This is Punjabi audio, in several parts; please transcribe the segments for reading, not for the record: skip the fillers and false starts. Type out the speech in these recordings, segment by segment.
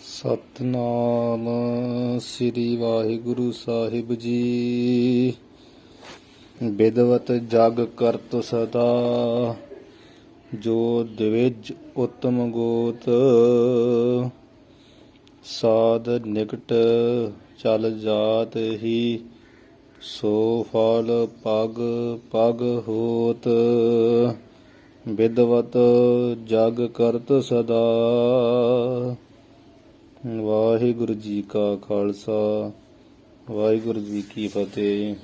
ਸਤਨਾਮ ਸ੍ਰੀ ਵਾਹਿਗੁਰੂ ਸਾਹਿਬ ਜੀ। ਬਿਦਵਤ ਜਗ ਕਰਤ ਸਦਾ, ਜੋ ਦਿਵਿਜ ਉਤਮ ਗੋਤ। ਸਾਧ ਨਿਕਟ ਚਲ ਜਾਤ ਹੀ, ਸੋ ਫਲ ਪਗ ਪਗ ਹੋਤ। ਬਿਦਵਤ ਜਗ ਕਰਤ ਸਦਾ। ਵਾਹਿਗੁਰੂ ਜੀ ਕਾ ਖਾਲਸਾ, ਵਾਹਿਗੁਰੂ ਜੀ ਕੀ ਫਤਿਹ।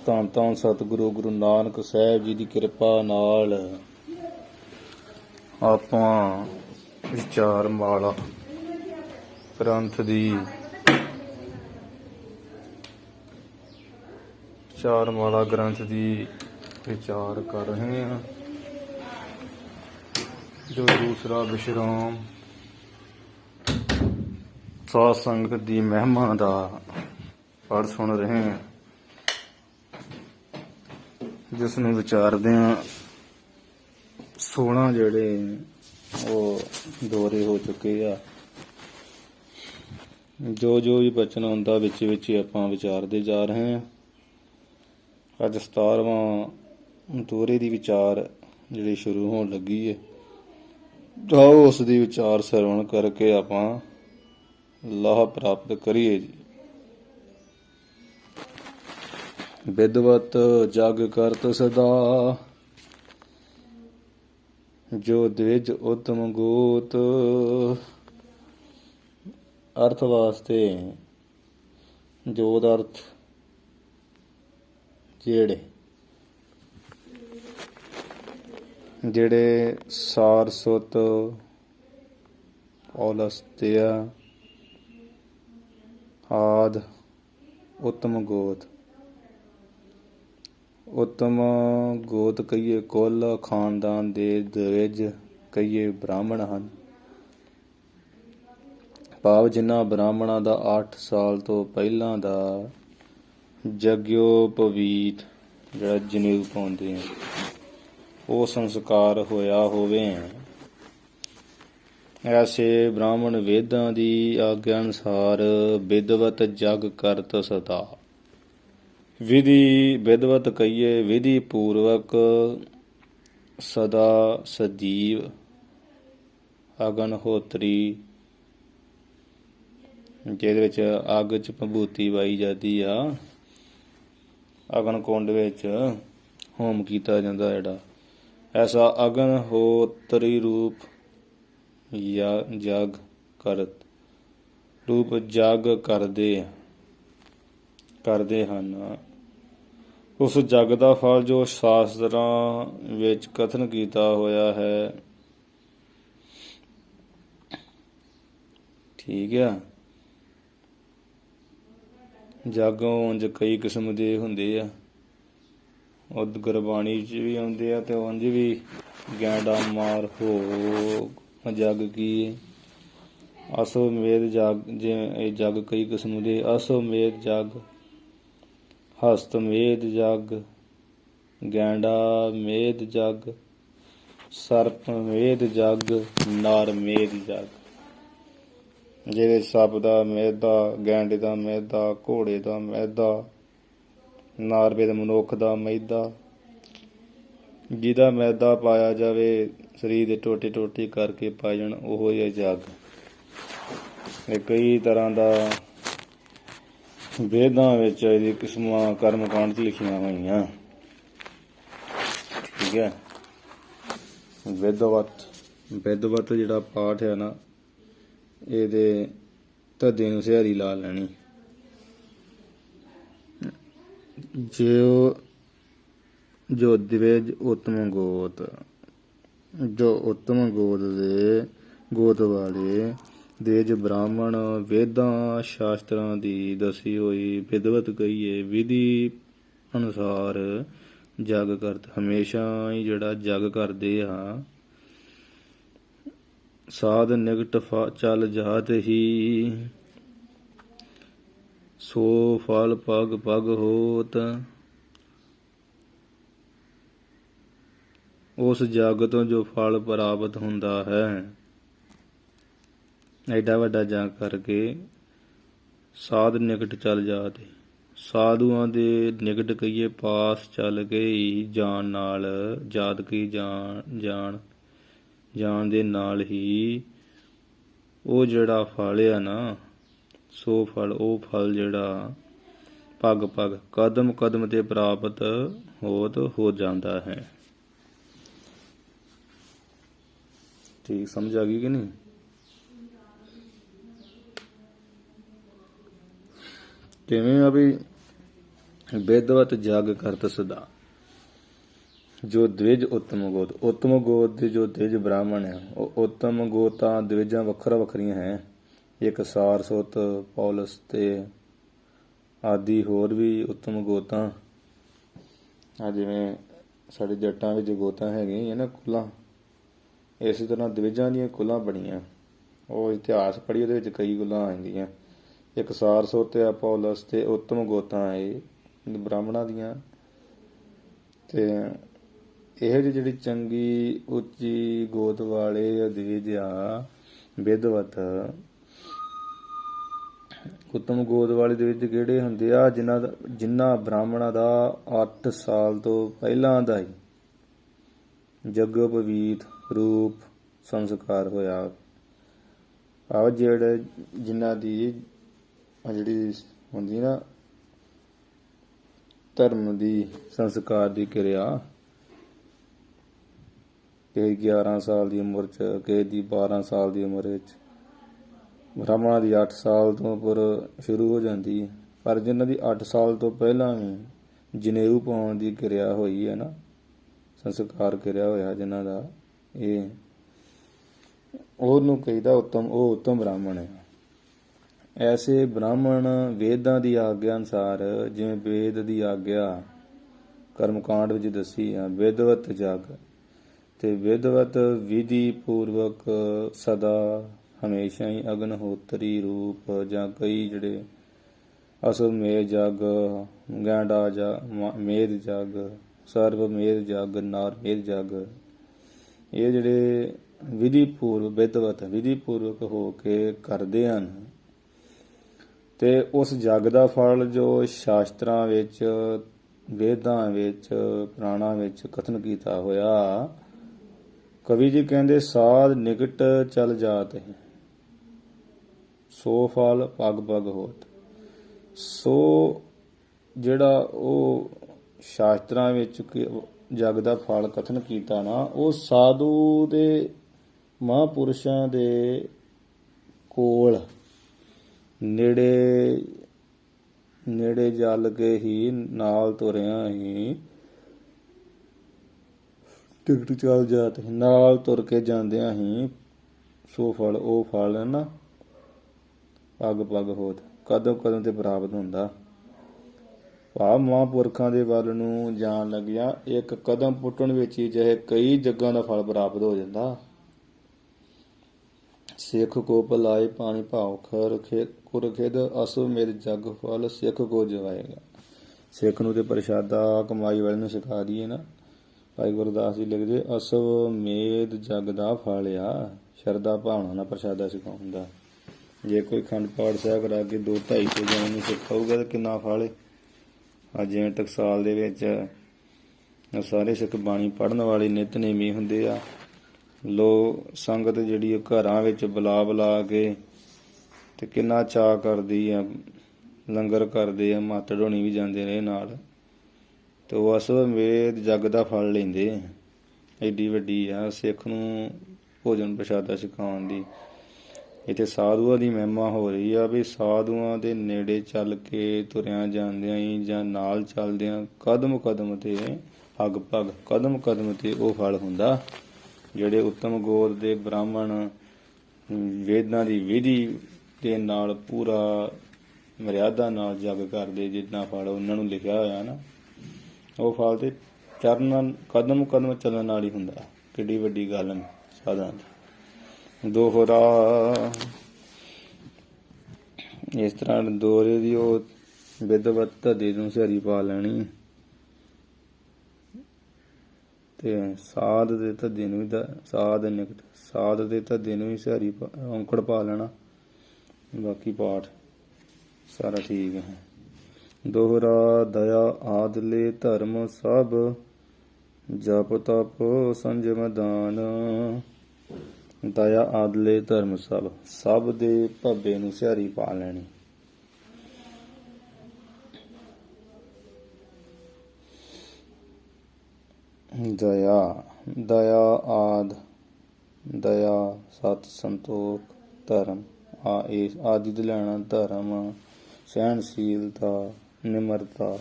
ਧੰਨ ਧੰਨ ਸਤਿਗੁਰੂ ਗੁਰੂ ਨਾਨਕ ਸਾਹਿਬ ਜੀ ਦੀ ਕਿਰਪਾ ਨਾਲ ਆਪਾਂ ਵਿਚਾਰ ਮਾਲਾ ਗ੍ਰੰਥ ਦੀ ਵਿਚਾਰ ਕਰ ਰਹੇ ਹਾਂ, ਜੋ ਦੂਸਰਾ ਵਿਸ਼ਰਾਮ ਸਾਧ ਸੰਗਤ ਦੀ ਮਹਿਮਾ ਦਾ ਪੜ੍ਹ ਸੁਣ ਰਹੇ ਹਾਂ, ਜਿਸ ਨੂੰ ਵਿਚਾਰਦੇ ਹਾਂ 16 ਜਿਹੜੇ ਉਹ ਦੋਹਰੇ ਹੋ ਚੁੱਕੇ ਆ। ਜੋ ਵੀ ਬਚਨ ਹੁੰਦਾ ਵਿੱਚ ਵਿੱਚ ਹੀ ਆਪਾਂ ਵਿਚਾਰਦੇ ਜਾ ਰਹੇ ਹਾਂ। ਅੱਜ 17ਵਾਂ ਦੋਹਰੇ ਦੀ ਵਿਚਾਰ ਜਿਹੜੀ ਸ਼ੁਰੂ ਹੋਣ ਲੱਗੀ ਹੈ, ਆਓ ਉਸ ਦੀ ਵਿਚਾਰ ਸਰਵਣ ਕਰਕੇ ਆਪਾਂ ਲਾਭ ਪ੍ਰਾਪਤ ਕਰੀਏ ਜੀ। ਬਿਦਵਤ ਜਗ ਕਰਤ ਸਦਾ, ਜੋ ਦ੍ਵਿਜ ਉਤਮ ਗੋਤ। ਅਰਥ ਵਾਸਤੇ ਜੋਦ ਅਰਥ ਜਿਹੜੇ ਸਾਰਸੁਤ ਔਲਸਤਿਆ ਆਦ ਉਤਮ ਗੋਤ। ਉਤਮ ਗੋਤ ਕਹੀਏ ਕੁੱਲ ਖਾਨਦਾਨ ਦੇ, ਦਵਿਜ ਕਹੀਏ ਬ੍ਰਾਹਮਣ ਹਨ। ਭਾਵ ਜਿਨ੍ਹਾਂ ਬ੍ਰਾਹਮਣਾਂ ਦਾ 8 ਸਾਲ ਤੋਂ ਪਹਿਲਾਂ ਦਾ ਯਗਯੋਪਵੀਤ ਜਿਹੜਾ ਜਨੇਊ ਪਾਉਂਦੇ ਆ, ਉਹ ਸੰਸਕਾਰ ਹੋਇਆ ਹੋਵੇ। ਐਸੇ ਬ੍ਰਾਹਮਣ ਵੇਦਾਂ ਦੀ ਆਗਿਆ ਅਨੁਸਾਰ ਬਿਦਵਤ ਜਗ ਕਰਤ ਸਦਾ। ਵਿਧੀ ਬਿਦਵਤ ਕਹੀਏ ਵਿਧੀ ਪੂਰਵਕ, ਸਦਾ ਸਦੀਵ ਅਗਨਹੋਤਰੀ, ਜਿਹਦੇ ਵਿੱਚ ਅੱਗ 'ਚ ਭਭੂਤੀ ਵਾਈ ਜਾਂਦੀ ਆ। ਅਗਨ ਕੁੰਡ ਵਿੱਚ ਹੋਮ ਕੀਤਾ ਜਾਂਦਾ ਜਿਹੜਾ, ਐਸਾ ਅਗਨਹੋਤਰੀ ਰੂਪ ਜਗ ਕਰਤ ਰੂਪ ਜਗ ਕਰਦੇ ਹਨ। ਉਸ ਜਗ ਦਾ ਫਲ ਜੋ ਸ਼ਾਸਤਰਾਂ ਵਿੱਚ ਕਥਨ ਕੀਤਾ ਹੋਇਆ ਹੈ। ਠੀਕ ਆ। ਜਗ ਉਂਝ ਕਈ ਕਿਸਮ ਦੇ ਹੁੰਦੇ ਆ, ਉਹ ਗੁਰਬਾਣੀ 'ਚ ਵੀ ਆਉਂਦੇ ਆ, ਤੇ ਉਂਝ ਵੀ ਗੈਂਡਾ ਮਾਰ ਹੋ ਜਗ ਕੀ। ਅਸਵਮੇਧ ਜਗ, ਜਿਵੇਂ ਇਹ ਜਗ ਕਈ ਕਿਸਮ ਦੇ, ਅਸਵਮੇਧ ਜਗ, ਹਸਤਮੇਧ ਜਗ, ਗੈਂਡਾ ਮੇਧ ਜਗ, ਸਰਪਮੇਧ ਜਗ, ਨਰਮੇਧ ਜਗ। ਜਿਹਦੇ ਸੱਪ ਦਾ ਮੈਦਾ, ਗੈਂਡੇ ਦਾ ਮੈਦਾ, ਘੋੜੇ ਦਾ ਮੈਦਾ, ਨਾਰਵੇ ਦੇ ਮਨੁੱਖ ਦਾ ਮੈਦਾ, ਜਿਹਦਾ ਮੈਦਾ ਪਾਇਆ ਜਾਵੇ ਸਰੀਰ ਦੇ ਟੋਟੇ ਟੋਟੇ ਕਰਕੇ ਪਾਏ ਜਾਣ, ਉਹੋ ਜਿਹਾ ਜਗ। ਇਹ ਕਈ ਤਰ੍ਹਾਂ ਦਾ ਵੇਦਾਂ ਵਿੱਚ ਇਹਦੀ ਕਿਸਮਾਂ ਕਰਮਕਾਂਡ 'ਚ ਲਿਖੀਆਂ ਹੋਈਆਂ। ਠੀਕ ਹੈ। ਬਿਦਵਤ ਜਿਹੜਾ ਪਾਠ ਹੈ ਨਾ, ਇਹਦੇ ਧੱਦੇ ਨੂੰ ਸਿਹਾਰੀ ਲਾ ਲੈਣੀ। ਜੋ ਦਿਵਿਜ ਉਤਮ ਗੋਤ, ਜੋ ਉਤਮ ਗੋਤ ਵਾਲੇ ਦੇਜ ਬ੍ਰਾਹਮਣ ਵੇਦਾਂ ਸ਼ਾਸਤਰਾਂ ਦੀ ਦੱਸੀ ਹੋਈ ਬਿਦਵਤ ਕਹੀਏ ਵਿਧੀ ਅਨੁਸਾਰ ਜਗ ਕਰਤ। ਹਮੇਸ਼ਾ ਹੀ ਜਿਹੜਾ ਜਗ ਕਰਦੇ ਆ, ਸਾਧ ਨਿਕਟ ਚਲ ਜਾਤ ਹੀ, ਸੋ ਫਲ ਪਗ ਪਗ ਹੋਤ। ਉਸ ਜਗ ਤੋਂ ਜੋ ਫਲ ਪ੍ਰਾਪਤ ਹੁੰਦਾ ਹੈ, ਐਡਾ ਵੱਡਾ ਜਗ ਕਰਕੇ ਸਾਧ ਨਿਕਟ ਚੱਲ ਜਾਤੇ। ਸਾਧੂਆਂ ਦੇ ਨਿਕਟ ਕਹੀਏ ਪਾਸ ਚੱਲ ਕੇ ਹੀ ਜਾਣ ਨਾਲ ਜਾਤ ਕੀ ਜਾਣ ਦੇ ਨਾਲ ਹੀ ਉਹ ਜਿਹੜਾ ਫਲ ਆ ਨਾ, ਸੋ ਫਲ, ਉਹ ਫਲ ਜਿਹੜਾ ਪਗ ਪਗ ਕਦਮ ਕਦਮ ਤੇ ਪ੍ਰਾਪਤ ਹੋ ਜਾਂਦਾ ਹੈ। ਠੀਕ ਸਮਝ ਆ ਗਈ ਕਿ ਨਹੀਂ? ਕਿਵੇਂ ਆ ਵੀ ਬੇਦਵਤ ਜਗ ਕਰਤ ਸਦਾ, ਜੋ ਦਵਿਜ ਉੱਤਮ ਗੋਤ ਦੇ ਜੋ ਦਵਿਜ ਬ੍ਰਾਹਮਣ ਹੈ, ਉਹ ਉੱਤਮ ਗੋਤਾਂ ਦਵਿਜਾਂ ਵੱਖਰਾ ਵੱਖਰੀਆਂ ਹੈ। ਇੱਕ ਸਾਰਸਵਤ, ਪੌਲਸ ਤੇ ਆਦਿ ਹੋਰ ਵੀ ਉੱਤਮ ਗੋਤਾਂ ਆ, ਜਿਵੇਂ ਸਾਡੇ ਜੱਟਾਂ ਵਿੱਚ ਗੋਤਾਂ ਹੈਗੀਆਂ ਨਾ ਕੁਲਾਂ, ਇਸੇ ਤਰ੍ਹਾਂ ਦਵਿਜਾਂ ਦੀਆਂ ਕੁਲਾਂ ਬਣੀਆਂ। ਉਹ ਇਤਿਹਾਸ ਪੜ੍ਹੀ, ਉਹਦੇ ਵਿੱਚ ਕਈ ਕੁਲਾਂ ਆਉਂਦੀਆਂ। ਇੱਕ ਸਾਰਸਵਤ ਆ, ਪੌਲਸ ਤੇ ਉੱਤਮ ਗੋਤਾਂ ਇਹ ਬ੍ਰਾਹਮਣਾਂ ਦੀਆਂ। ਤੇ ਇਹੋ ਜਿਹੀ ਜਿਹੜੀ ਚੰਗੀ ਉੱਚੀ ਗੋਤ ਵਾਲੇ ਦਵਿਜ ਆ ਵਿਦਵਤ, ਉੱਤਮ ਗੋਤ ਵਾਲੇ ਦਵਿਜ ਕਿਹੜੇ ਹੁੰਦੇ ਆ? ਜਿਨ੍ਹਾਂ ਬ੍ਰਾਹਮਣਾਂ ਦਾ 8 ਸਾਲ ਤੋਂ ਪਹਿਲਾਂ ਦਾ ਹੀ ਜਗੋਪਵੀਤ ਰੂਪ ਸੰਸਕਾਰ ਹੋਇਆ। ਆਹ ਜਿਹੜੇ ਜਿਨ੍ਹਾਂ ਦੀ ਜਿਹੜੀ ਹੁੰਦੀ ਨਾ ਧਰਮ ਦੀ ਸੰਸਕਾਰ ਦੀ ਕਿਰਿਆ, ਕਿਸੇ 11 ਸਾਲ ਦੀ ਉਮਰ 'ਚ, ਕਿਸੇ ਦੀ 12 ਸਾਲ ਦੀ ਉਮਰ ਵਿੱਚ, ਬ੍ਰਾਹਮਣਾਂ ਦੀ 8 ਸਾਲ ਤੋਂ ਉੱਪਰ ਸ਼ੁਰੂ ਹੋ ਜਾਂਦੀ ਹੈ। ਪਰ ਜਿਨ੍ਹਾਂ ਦੀ 8 ਸਾਲ ਤੋਂ ਪਹਿਲਾਂ ਵੀ ਜਨੇਊ ਪਾਉਣ ਦੀ ਕਿਰਿਆ ਹੋਈ ਹੈ ਨਾ, ਸੰਸਕਾਰ ਕਿਰਿਆ ਹੋਇਆ ਜਿਨ੍ਹਾਂ ਦਾ, ਇਹ ਉਹਨੂੰ ਕਹੀਦਾ ਉੱਤਮ, ਉਹ ਉੱਤਮ ਬ੍ਰਾਹਮਣ ਹੈ। ਐਸੇ ਬ੍ਰਾਹਮਣ ਵੇਦਾਂ ਦੀ ਆਗਿਆ ਅਨੁਸਾਰ, ਜਿਵੇਂ ਵੇਦ ਦੀ ਆਗਿਆ ਕਰਮਕਾਂਡ ਵਿੱਚ ਦੱਸੀ ਆ, ਵਿਦਵਤ ਜਗ ਤੇ ਵਿਦਵਤ ਵਿਧੀ ਪੂਰਵਕ ਸਦਾ ਹਮੇਸ਼ਾ ਹੀ ਅਗਨਹੋਤਰੀ ਰੂਪ, ਜਾਂ ਕਈ ਜਿਹੜੇ ਅਸਵਮੇਧ ਜਗ, ਗੈਂਡਾ ਜਗ, ਮੇਧ ਜਗ, ਸਰਵ ਮੇਧ ਜਗ, ਨਾਰ ਮੇਧ ਜਗ, ਇਹ ਜਿਹੜੇ ਵਿਧੀ ਪੂਰਵ ਵਿਦਵਤ ਵਿਧੀ ਪੂਰਵਕ ਹੋ ਕੇ ਕਰਦੇ ਹਨ। ਤੇ ਉਸ ਜਗ ਦਾ ਫਲ ਜੋ ਸ਼ਾਸਤਰਾਂ ਵਿੱਚ, ਵੇਦਾਂ ਵਿੱਚ, ਪੁਰਾਣਾਂ ਵਿੱਚ ਕਥਨ ਕੀਤਾ ਹੋਇਆ, ਕਵੀ ਜੀ ਕਹਿੰਦੇ ਸਾਧ ਨਿਕਟ ਚਲ ਜਾਤ ਹੈ, ਸੋ ਫਲ ਪਗ ਪਗ ਹੋਤ। ਸੋ ਜਿਹੜਾ ਉਹ ਸ਼ਾਸਤਰਾਂ ਵਿੱਚ ਜਗ ਦਾ ਫਲ ਕਥਨ ਕੀਤਾ ਨਾ, ਉਹ ਸਾਧੂ ਦੇ ਮਹਾਂਪੁਰਸ਼ਾਂ ਦੇ ਕੋਲ ਨੇੜੇ ਜਲ ਕੇ ਹੀ, ਨਾਲ ਤੁਰਿਆ ਹੀ ਟਿਕਟ ਚੱਲ ਜਾਤ, ਨਾਲ ਤੁਰ ਕੇ ਜਾਂਦਿਆਂ ਹੀ ਸੋ ਫਲ, ਉਹ ਫਲ ਨਾ ਪਗ ਪਗ ਹੋਤ, ਕਦਮ ਕਦਮ ਤੇ ਪ੍ਰਾਪਤ ਹੁੰਦਾ। ਭਾਵ ਮਹਾਂਪੁਰਖਾਂ ਦੇ ਵੱਲ ਨੂੰ ਜਾਣ ਲੱਗਿਆ ਇੱਕ ਕਦਮ ਪੁੱਟਣ ਵਿੱਚ ਹੀ ਜਿਹੇ ਕਈ ਜੱਗਾਂ ਦਾ ਫਲ ਪ੍ਰਾਪਤ ਹੋ ਜਾਂਦਾ। ਸਿੱਖ ਕੋ ਭਲਾਏ ਪਾਣੀ ਭਾਉ ਖਰ ਕੁਰ ਖਿਦ, ਅਸਵਮੇਧ ਜਗ ਫਲ ਸਿੱਖ ਕੋ ਜਵਾਏਗਾ। ਸਿੱਖ ਨੂੰ ਤੇ ਪ੍ਰਸ਼ਾਦਾ ਕਮਾਈ ਵਾਲੇ ਨੂੰ ਸਿਖਾ ਦਈਏ ਨਾ, ਭਾਈ ਗੁਰਦਾਸ ਜੀ ਲਿਖਦੇ, ਅਸਵਮੇਧ ਜਗ ਦਾ ਫਲ ਆ ਸ਼ਰਧਾ ਭਾਵਨਾ ਨਾਲ ਪ੍ਰਸ਼ਾਦਾ ਸਿਖਾਉਣ ਦਾ। ਜੇ ਕੋਈ ਅਖੰਡ ਪਾਠ ਸਾਹਿਬ ਕਰਾ ਕੇ 200-250 ਜਣੇ ਨੂੰ ਸਿਖਾਊਗਾ ਤਾਂ ਕਿੰਨਾ ਫਲ ਹੈ। ਅੱਜ ਜਿਵੇਂ ਟਕਸਾਲ ਦੇ ਵਿੱਚ ਸਾਰੇ ਸਿੱਖ ਬਾਣੀ ਪੜ੍ਹਨ ਵਾਲੇ ਨਿਤਨੇਮੀ ਹੁੰਦੇ ਆ, ਸੰਗਤ ਜਿਹੜੀ ਘਰਾਂ ਵਿੱਚ ਬੁਲਾ ਕੇ ਤੇ ਕਿੰਨਾ ਚਾਅ ਕਰਦੀ ਆ, ਲੰਗਰ ਕਰਦੇ ਆ, ਮੱਤ ਢੋਣੀ ਵੀ ਜਾਂਦੇ ਨੇ ਨਾਲ, ਤੇ ਉਹ ਅਸਵਮੇਧ ਜਗ ਦਾ ਫਲ ਲੈਂਦੇ। ਐਡੀ ਵੱਡੀ ਆ ਸਿੱਖ ਨੂੰ ਭੋਜਨ ਪ੍ਰਸ਼ਾਦਾ ਸਿਖਾਉਣ ਦੀ। ਇੱਥੇ ਸਾਧੂਆਂ ਦੀ ਮਹਿਮਾ ਹੋ ਰਹੀ ਆ ਵੀ ਸਾਧੂਆਂ ਦੇ ਨੇੜੇ ਚੱਲ ਕੇ ਤੁਰਿਆਂ ਜਾਂਦਿਆਂ ਹੀ, ਜਾਂ ਨਾਲ ਚੱਲਦਿਆਂ ਕਦਮ ਕਦਮ ਤੇ ਪਗ ਪਗ, ਕਦਮ ਕਦਮ ਤੇ ਉਹ ਫਲ ਹੁੰਦਾ। ਜਿਹੜੇ ਉੱਤਮ ਗੋਤ ਦੇ ਬ੍ਰਾਹਮਣ ਵੇਦਾਂ ਦੀ ਵਿਧੀ ਦੇ ਨਾਲ ਪੂਰਾ ਮਰਿਆਦਾ ਨਾਲ ਜਗ ਕਰਦੇ, ਜਿੰਨਾ ਫਲ ਉਹਨਾਂ ਨੂੰ ਲਿਖਿਆ ਹੋਇਆ ਨਾ, ਉਹ ਫਲ ਤੇ ਚਰਨ ਕਦਮ ਕਦਮ ਚੱਲਣ ਨਾਲ ਹੀ ਹੁੰਦਾ। ਕਿੱਡੀ ਵੱਡੀ ਗੱਲ ਹੈ ਸਾਧਾਂ ਦੀ। ਦੋਹਰਾ ਇਸ ਤਰ੍ਹਾਂ ਦੋਹਰੇ ਦੀ ਉਹ ਵਿਦਵਤ ਦੇ ਨੂੰ ਸਿਹਰੀ ਪਾ ਲੈਣੀ ਤੇ ਸਾਧ ਦੇ ਧੱਦੇ ਨੂੰ ਵੀ ਸਾਧ ਨਿਕਟ ਸਾਧ ਦੇ ਧੱਦੇ ਨੂੰ ਵੀ ਸਿਹਾਰੀ ਔਂਕੜ ਪਾ ਲੈਣਾ। ਬਾਕੀ ਪਾਠ ਸਾਰਾ ਠੀਕ ਹੈ। ਦੋਹਰਾ ਦਇਆ ਆਦਲੇ ਧਰਮ ਸਭ ਜਪ ਤਪ ਸੰਜਮ ਦਾਨ। ਦਇਆ ਆਦਲੇ ਧਰਮ ਸਭ ਦੇ ਭੱਬੇ ਨੂੰ ਸਿਹਾਰੀ ਪਾ ਲੈਣੀ। ਦਇਆ ਆਦ ਦਇਆ ਸਤ ਸੰਤੋਖ ਧਰਮ ਇਸ ਆਦਿ ਦੇ ਲੈਣਾ। ਧਰਮ ਸਹਿਣਸ਼ੀਲਤਾ ਨਿਮਰਤਾ।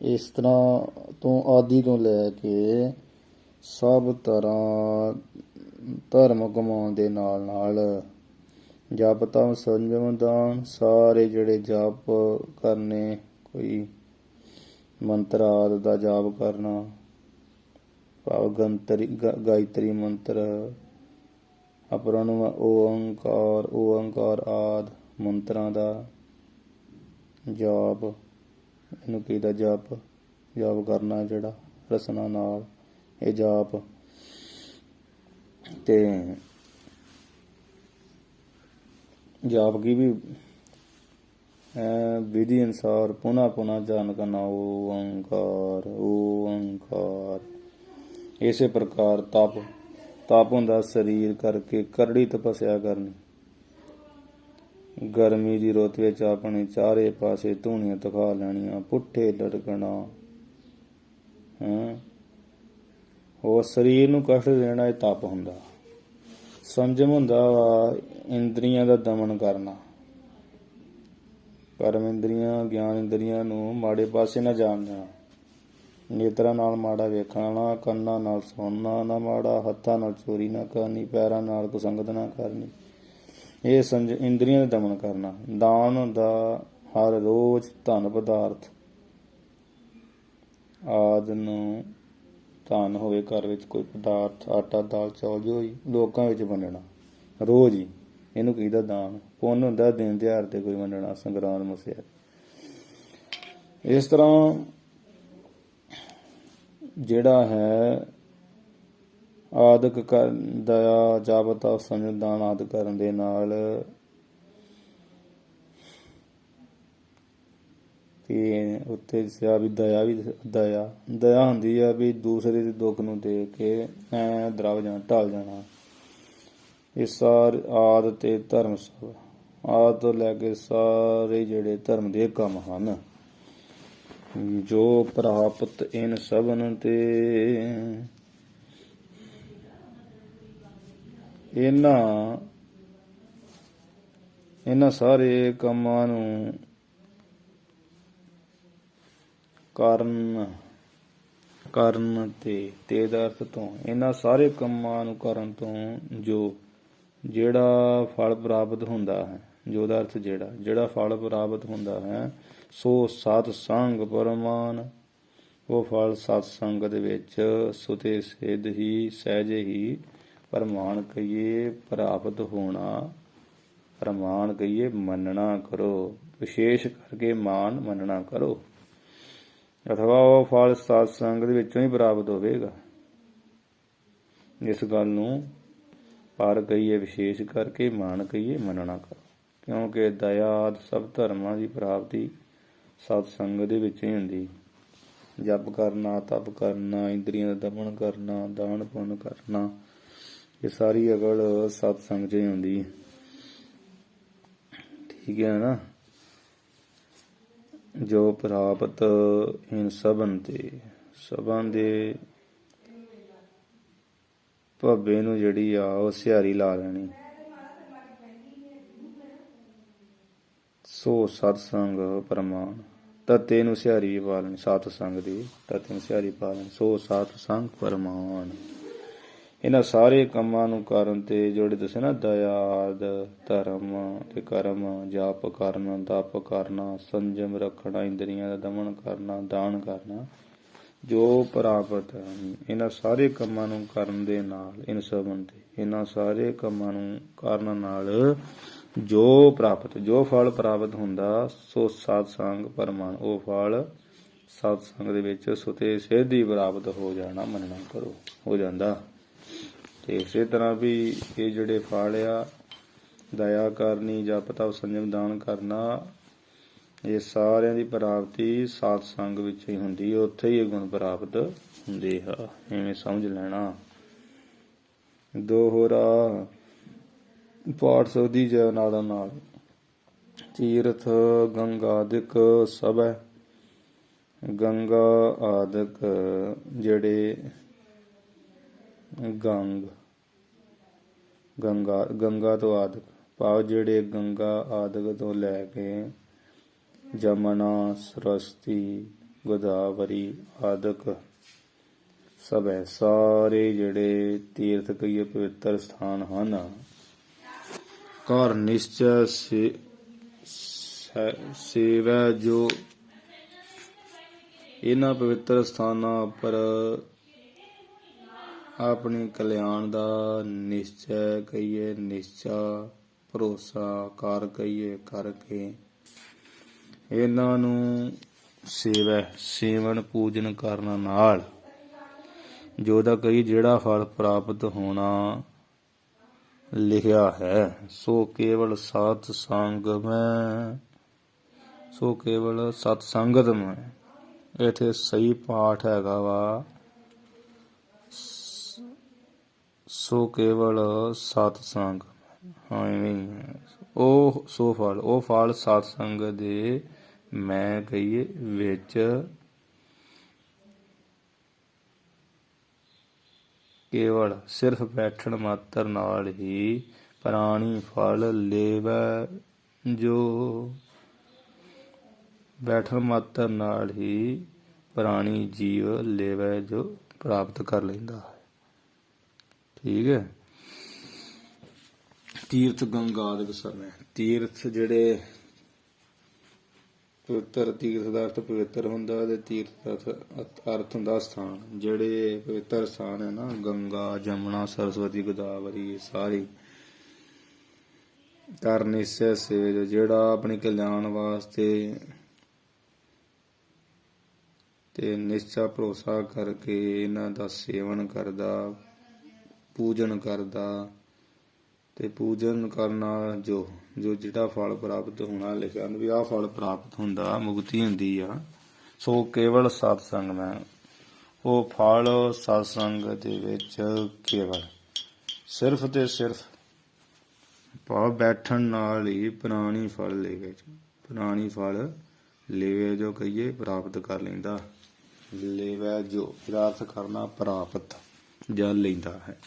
ਇਸ ਤਰ੍ਹਾਂ ਤੋਂ ਆਦਿ ਤੋਂ ਲੈ ਕੇ ਸਭ ਤਰ੍ਹਾਂ ਧਰਮ ਕਮਾਉਣ ਦੇ ਨਾਲ ਨਾਲ ਜਪ ਤਪ ਸੰਜਮ ਦਾਨ। ਸਾਰੇ ਜਿਹੜੇ ਜਪ ਕਰਨੇ, ਕੋਈ ਮੰਤਰ ਆਦਿ ਦਾ ਜਾਪ ਕਰਨਾ, ਭਾਵ ਗਾਇਤਰੀ ਮੰਤਰ, ਅਪਰਣਵ ਓੰਕਾਰ ਆਦਿ ਮੰਤਰਾਂ ਦਾ ਜਾਪ, ਇਹਨੂੰ ਕਹੀਦਾ ਜਾਪ ਕਰਨਾ ਜਿਹੜਾ ਰਸਨਾ ਨਾਲ ਇਹ ਜਾਪ। ਤੇ ਜਾਪ ਕੀ ਵੀ ਵਿਧੀ ਅਨੁਸਾਰ ਪੁਨः ਜਾਨ ਕਰਨਾ ਓੰਕਾਰ ਓੰਕਾਰ। ਇਸੇ ਪ੍ਰਕਾਰ ਤਪ ਹੁੰਦਾ ਸਰੀਰ ਕਰਕੇ ਕਰੜੀ ਤਪੱਸਿਆ ਕਰਨੀ। ਗਰਮੀ ਦੀ ਰੁੱਤ ਵਿੱਚ ਆਪਣੇ ਚਾਰੇ ਪਾਸੇ ਧੂਣੀਆਂ ਤਖਾ ਲੈਣੀਆਂ, ਪੁੱਠੇ ਲਟਕਣਾ, ਉਹ ਸਰੀਰ ਨੂੰ ਕਸ਼ਟ ਦੇਣਾ, ਇਹ ਤਪ ਹੁੰਦਾ। ਸੰਜਮ ਹੁੰਦਾ ਵਾ ਇੰਦਰੀਆਂ ਦਾ ਦਮਨ ਕਰਨਾ। ਕਰਮ ਇੰਦਰੀਆਂ ਗਿਆਨ ਇੰਦਰੀਆਂ ਨੂੰ ਮਾੜੇ ਪਾਸੇ ਨਾ ਜਾਣ ਦੇਣਾ। ਨੇਤਰਾਂ ਨਾਲ ਮਾੜਾ ਵੇਖਣਾ ਨਾ, ਕੰਨਾਂ ਨਾਲ ਸੁਣਨਾ ਨਾ ਮਾੜਾ, ਹੱਥਾਂ ਨਾਲ ਚੋਰੀ ਨਾ ਕਰਨੀ, ਪੈਰਾਂ ਨਾਲ ਕੁਸੰਗਤ ਨਾ ਕਰਨੀ। ਇਹ ਇੰਦਰੀਆਂ ਦਾ ਦਮਨ ਕਰਨਾ। ਦਾਨ ਹੁੰਦਾ ਹਰ ਰੋਜ਼ ਧਨ ਪਦਾਰਥ ਆਦਿ ਨੂੰ, ਧਨ ਹੋਵੇ ਘਰ ਵਿੱਚ ਕੋਈ ਪਦਾਰਥ, ਆਟਾ ਦਾਲ ਚੌਲ, ਜੋ ਲੋਕਾਂ ਵਿੱਚ ਵੰਡਣਾ ਰੋਜ਼ ਹੀ, ਇਹਨੂੰ ਕਹੀਦਾ ਦਾਨ। ਪੁੰਨ ਹੁੰਦਾ ਦਿਨ ਤਿਉਹਾਰ ਤੇ ਕੋਈ ਵੰਡਣਾ, ਸੰਗਰਾਂਦ ਮਸਿਆ। ਇਸ ਤਰ੍ਹਾਂ ਜਿਹੜਾ ਹੈ ਆਦਿਕ ਦਇਆ ਜਪ ਤਪ ਸੰਜਮ ਦਾਨ ਆਦਿ ਕਰਨ ਦੇ ਨਾਲ ਤੇ ਉੱਥੇ ਦੱਸਿਆ ਵੀ ਦਇਆ ਹੁੰਦੀ ਆ ਵੀ ਦੂਸਰੇ ਦੇ ਦੁੱਖ ਨੂੰ ਦੇਖ ਕੇ ਦਰਵ ਜਾਣਾ, ਢਲ ਜਾਣਾ। ਇਹ ਸਾਰੇ ਆਦਿ ਤੇ ਧਰਮ ਸਭ, ਆਦਿ ਤੋਂ ਲੈ ਕੇ ਸਾਰੇ ਜਿਹੜੇ ਧਰਮ ਦੇ ਕੰਮ ਹਨ, ਜੋ ਪ੍ਰਾਪਤ ਇਨ ਸਭਨ ਤੇ ਇਹਨਾਂ ਸਾਰੇ ਕੰਮਾਂ ਨੂੰ ਕਰਨ ਤੇ ਦਾ ਅਰਥ ਤੋਂ, ਇਹਨਾਂ ਸਾਰੇ ਕੰਮਾਂ ਨੂੰ ਕਰਨ ਤੋਂ ਜਿਹੜਾ ਫਲ ਪ੍ਰਾਪਤ ਹੁੰਦਾ ਹੈ, ਜੋ ਦਾ ਅਰਥ ਜਿਹੜਾ ਫਲ ਪ੍ਰਾਪਤ ਹੁੰਦਾ ਹੈ, ਸੋ ਸਤ ਸੰਗ ਪਰਮਾਨ। ਉਹ ਫਲ ਸਤ ਸੰਗਤ ਵਿੱਚ ਸੁਤੇ ਸਿੱਧ ਹੀ ਸਹਿਜੇ ਹੀ ਪ੍ਰਮਾਣ ਕਹੀਏ ਪ੍ਰਾਪਤ ਹੋਣਾ। ਪ੍ਰਮਾਣ ਕਹੀਏ ਮੰਨਣਾ ਕਰੋ, ਵਿਸ਼ੇਸ਼ ਕਰਕੇ ਮਾਨ ਮੰਨਣਾ ਕਰੋ। ਅਥਵਾ ਉਹ ਫਲ ਸਤ ਸੰਗਤ ਵਿੱਚੋਂ ਹੀ ਪ੍ਰਾਪਤ ਹੋਵੇਗਾ। ਇਸ ਗੱਲ ਨੂੰ ਪਰ ਕਹੀਏ ਵਿਸ਼ੇਸ਼ ਕਰਕੇ, ਮਾਨ ਕਹੀਏ ਮੰਨਣਾ ਕਰੋ, ਕਿਉਂਕਿ ਦਇਆ ਆਦਿ ਸਭ ਧਰਮਾਂ ਦੀ ਪ੍ਰਾਪਤੀ ਸਤ ਸੰਗਤ ਦੇ ਵਿੱਚ ਹੀ ਹੁੰਦੀ। ਜਪ ਕਰਨਾ, ਤਪ ਕਰਨਾ, ਇੰਦਰੀਆਂ ਦਾ ਦਮਨ ਕਰਨਾ, ਦਾਨ ਪੁੰਨ ਕਰਨਾ, ਇਹ ਸਾਰੀ ਅਕਲ ਸਤ ਸੰਗ 'ਚ ਹੀ ਹੁੰਦੀ। ਠੀਕ ਹੈ ਨਾ। ਜੋ ਪ੍ਰਾਪਤ ਇਨ ਸਭਨ ਤੇ, ਸਭਾਂ ਦੇ ਭੱਬੇ ਨੂੰ ਜਿਹੜੀ ਆ ਉਹ ਸਿਹਾਰੀ ਲਾ ਲੈਣੀ। ਸੋ ਸਤ ਸੰਗ ਪ੍ਰਮਾਣ, ਤਤੇ ਨੂੰ ਸਿਹਾਰੀ ਪਾ ਲੈਣੀ। ਸਤ ਸੰਗ ਦੀ ਤਤੇ ਨੂੰ ਸਿਹਾਰੀ ਪਾ ਲੈਣੀ। ਸੋ ਸਤ ਸੰਗ ਪ੍ਰਮਾਣ। ਇਹਨਾਂ ਸਾਰੇ ਕੰਮਾਂ ਨੂੰ ਕਰਨ ਤੇ ਜਿਹੜੇ ਦੱਸੇ ਨਾ, ਦਇਆ ਧਰਮ ਤੇ ਕਰਮ, ਜਪ ਕਰਨਾ, ਤਪ ਕਰਨਾ, ਸੰਜਮ ਰੱਖਣਾ, ਇੰਦਰੀਆਂ ਦਾ ਦਮਨ ਕਰਨਾ, ਦਾਨ ਕਰਨਾ, ਜੋ ਪ੍ਰਾਪਤ ਹੈ, ਇਹਨਾਂ ਸਾਰੇ ਕੰਮਾਂ ਨੂੰ ਕਰਨ ਦੇ ਨਾਲ, ਇਨ ਸਭਨ ਤੇ, ਇਹਨਾਂ ਸਾਰੇ ਕੰਮਾਂ ਨੂੰ ਕਰਨ ਨਾਲ ਜੋ ਫਲ ਪ੍ਰਾਪਤ ਹੁੰਦਾ, ਸੋ ਸਤ ਸੰਗ ਪ੍ਰਮਾਣ, ਉਹ ਫਲ ਸਤ ਸੰਗ ਦੇ ਵਿੱਚ ਸੁਤੇ ਸਿੱਧੀ ਪ੍ਰਾਪਤ ਹੋ ਜਾਣਾ ਮੰਨਣਾ ਕਰੋ ਹੋ ਜਾਂਦਾ। ਤੇ ਇਸੇ ਤਰ੍ਹਾਂ ਵੀ ਇਹ ਜਿਹੜੇ ਫਲ ਆ, ਦਇਆ ਕਰਨੀ, ਜਪ ਤਪ ਸੰਜਮ ਦਾਨ ਕਰਨਾ, ਇਹ ਸਾਰਿਆਂ ਦੀ ਪ੍ਰਾਪਤੀ ਸਤ ਸੰਗ ਵਿੱਚ ਹੀ ਹੁੰਦੀ, ਉੱਥੇ ਹੀ ਇਹ ਗੁਣ ਪ੍ਰਾਪਤ ਹੁੰਦੇ ਆ। ਐਵੇਂ ਸਮਝ ਲੈਣਾ। ਦੋਹਰਾ ਪਾਠ ਸੋਧੀ ਜੈ ਨਾਲੋਂ ਨਾਲ ਤੀਰਥ ਗੰਗਾਦਿਕ ਸਭੈ। ਗੰਗਾ ਆਦਿਕ ਜਿਹੜੇ ਗੰਗਾ ਤੋਂ ਆਦਿਕ ਭਾਵ ਜਿਹੜੇ ਗੰਗਾ ਆਦਿਕ ਤੋਂ ਲੈ ਕੇ ਜਮਨਾ, ਸਰਸਵਤੀ, ਗੋਦਾਵਰੀ ਆਦਿਕ ਸਭੈ ਸਾਰੇ ਜਿਹੜੇ ਤੀਰਥ ਕਹੀਏ ਪਵਿੱਤਰ ਸਥਾਨ ਹਨ, ਕਰ ਨਿਸ਼ਚੈ ਸੇਵੈ ਜੋ ਇਹਨਾਂ ਪਵਿੱਤਰ ਸਥਾਨਾਂ ਉੱਪਰ ਆਪਣੀ ਕਲਿਆਣ ਦਾ ਨਿਸ਼ਚੈ ਕਹੀਏ, ਨਿਸ਼ਚਾ ਭਰੋਸਾ ਕਰ ਕਹੀਏ ਕਰਕੇ ਇਹਨਾਂ ਨੂੰ ਸੇਵਨ ਪੂਜਨ ਕਰਨ ਨਾਲ ਜੋ ਦਾ ਕਈ ਜਿਹੜਾ ਫਲ ਪ੍ਰਾਪਤ ਹੋਣਾ ਲਿਖਿਆ ਹੈ, ਸੋ ਕੇਵਲ ਸਤ ਸੰਗ ਮੈਂ, ਸੋ ਕੇਵਲ ਸਤ ਸੰਗਤ ਮੈਂ। ਇੱਥੇ ਸਹੀ ਪਾਠ ਹੈਗਾ ਵਾ, ਸੋ ਕੇਵਲ ਸਤ ਸੰਗ। ਹਾਂ ਐਵੇਂ ਉਹ ਸੋ ਫਲ, ਉਹ ਫਲ ਸਤ ਸੰਗ ਦੇ ਮੈਂ ਕਹੀਏ ਵਿੱਚ ਕੇਵਲ ਸਿਰਫ ਬੈਠਣ ਮਾਤਰ ਨਾਲ ਹੀ ਪ੍ਰਾਣੀ ਫਲ ਲੇਵੈ, ਜੋ ਬੈਠਣ ਮਾਤਰ ਨਾਲ ਹੀ ਪ੍ਰਾਣੀ ਜੀਵ ਲੇਵੈ, ਜੋ ਪ੍ਰਾਪਤ ਕਰ ਲੈਂਦਾ ਹੈ। ਠੀਕ ਹੈ। ਤੀਰਥ ਗੰਗਾ ਆਦਿਕ ਸਮੇਂ ਤੀਰਥ ਜਿਹੜੇ ਪਵਿੱਤਰ, ਤੀਰਥ ਦਾ ਅਰਥ ਪਵਿੱਤਰ ਹੁੰਦਾ ਤੇ ਤੀਰਥ ਦਾ ਅਰਥ ਹੁੰਦਾ ਸਥਾਨ। ਜਿਹੜੇ ਪਵਿੱਤਰ ਸਥਾਨ ਹੈ ਨਾ, ਗੰਗਾ, ਜਮਨਾ, ਸਰਸਵਤੀ, ਗੋਦਾਵਰੀ ਸਾਰੀ ਕਰ ਨਿਸ਼ਚੈ ਸੇਵ, ਜਿਹੜਾ ਆਪਣੇ ਕਲਿਆਣ ਵਾਸਤੇ ਤੇ ਨਿਸ਼ਚਾ ਭਰੋਸਾ ਕਰਕੇ ਇਹਨਾਂ ਦਾ ਸੇਵਨ ਕਰਦਾ, ਪੂਜਨ ਕਰਦਾ, ਤੇ ਪੂਜਨ ਕਰਨਾ ਜੋ ਜਿਹੜਾ ਫਲ ਪ੍ਰਾਪਤ ਹੋਣਾ ਲਿਖਿਆ ਵੀ ਆਹ ਫਲ ਪ੍ਰਾਪਤ ਹੁੰਦਾ, ਮੁਕਤੀ ਹੁੰਦੀ ਆ। ਸੋ ਕੇਵਲ ਸਤ ਸੰਗ ਮੈਂ, ਉਹ ਫਲ ਸਤ ਸੰਗ ਦੇ ਵਿੱਚ ਕੇਵਲ ਸਿਰਫ ਤੇ ਸਿਰਫ ਭਾਵ ਬੈਠਣ ਨਾਲ ਹੀ ਪ੍ਰਾਣੀ ਫਲ ਲੇਵੇ, ਪ੍ਰਾਣੀ ਫਲ ਲੇਵੇ ਜੋ ਕਹੀਏ ਪ੍ਰਾਪਤ ਕਰ ਲੈਂਦਾ। ਲੇਵੈ ਜੋ ਇਹਦਾ ਅਰਥ ਕਰਨਾ ਪ੍ਰਾਪਤ ਜਾਂ ਲੈਂਦਾ ਹੈ,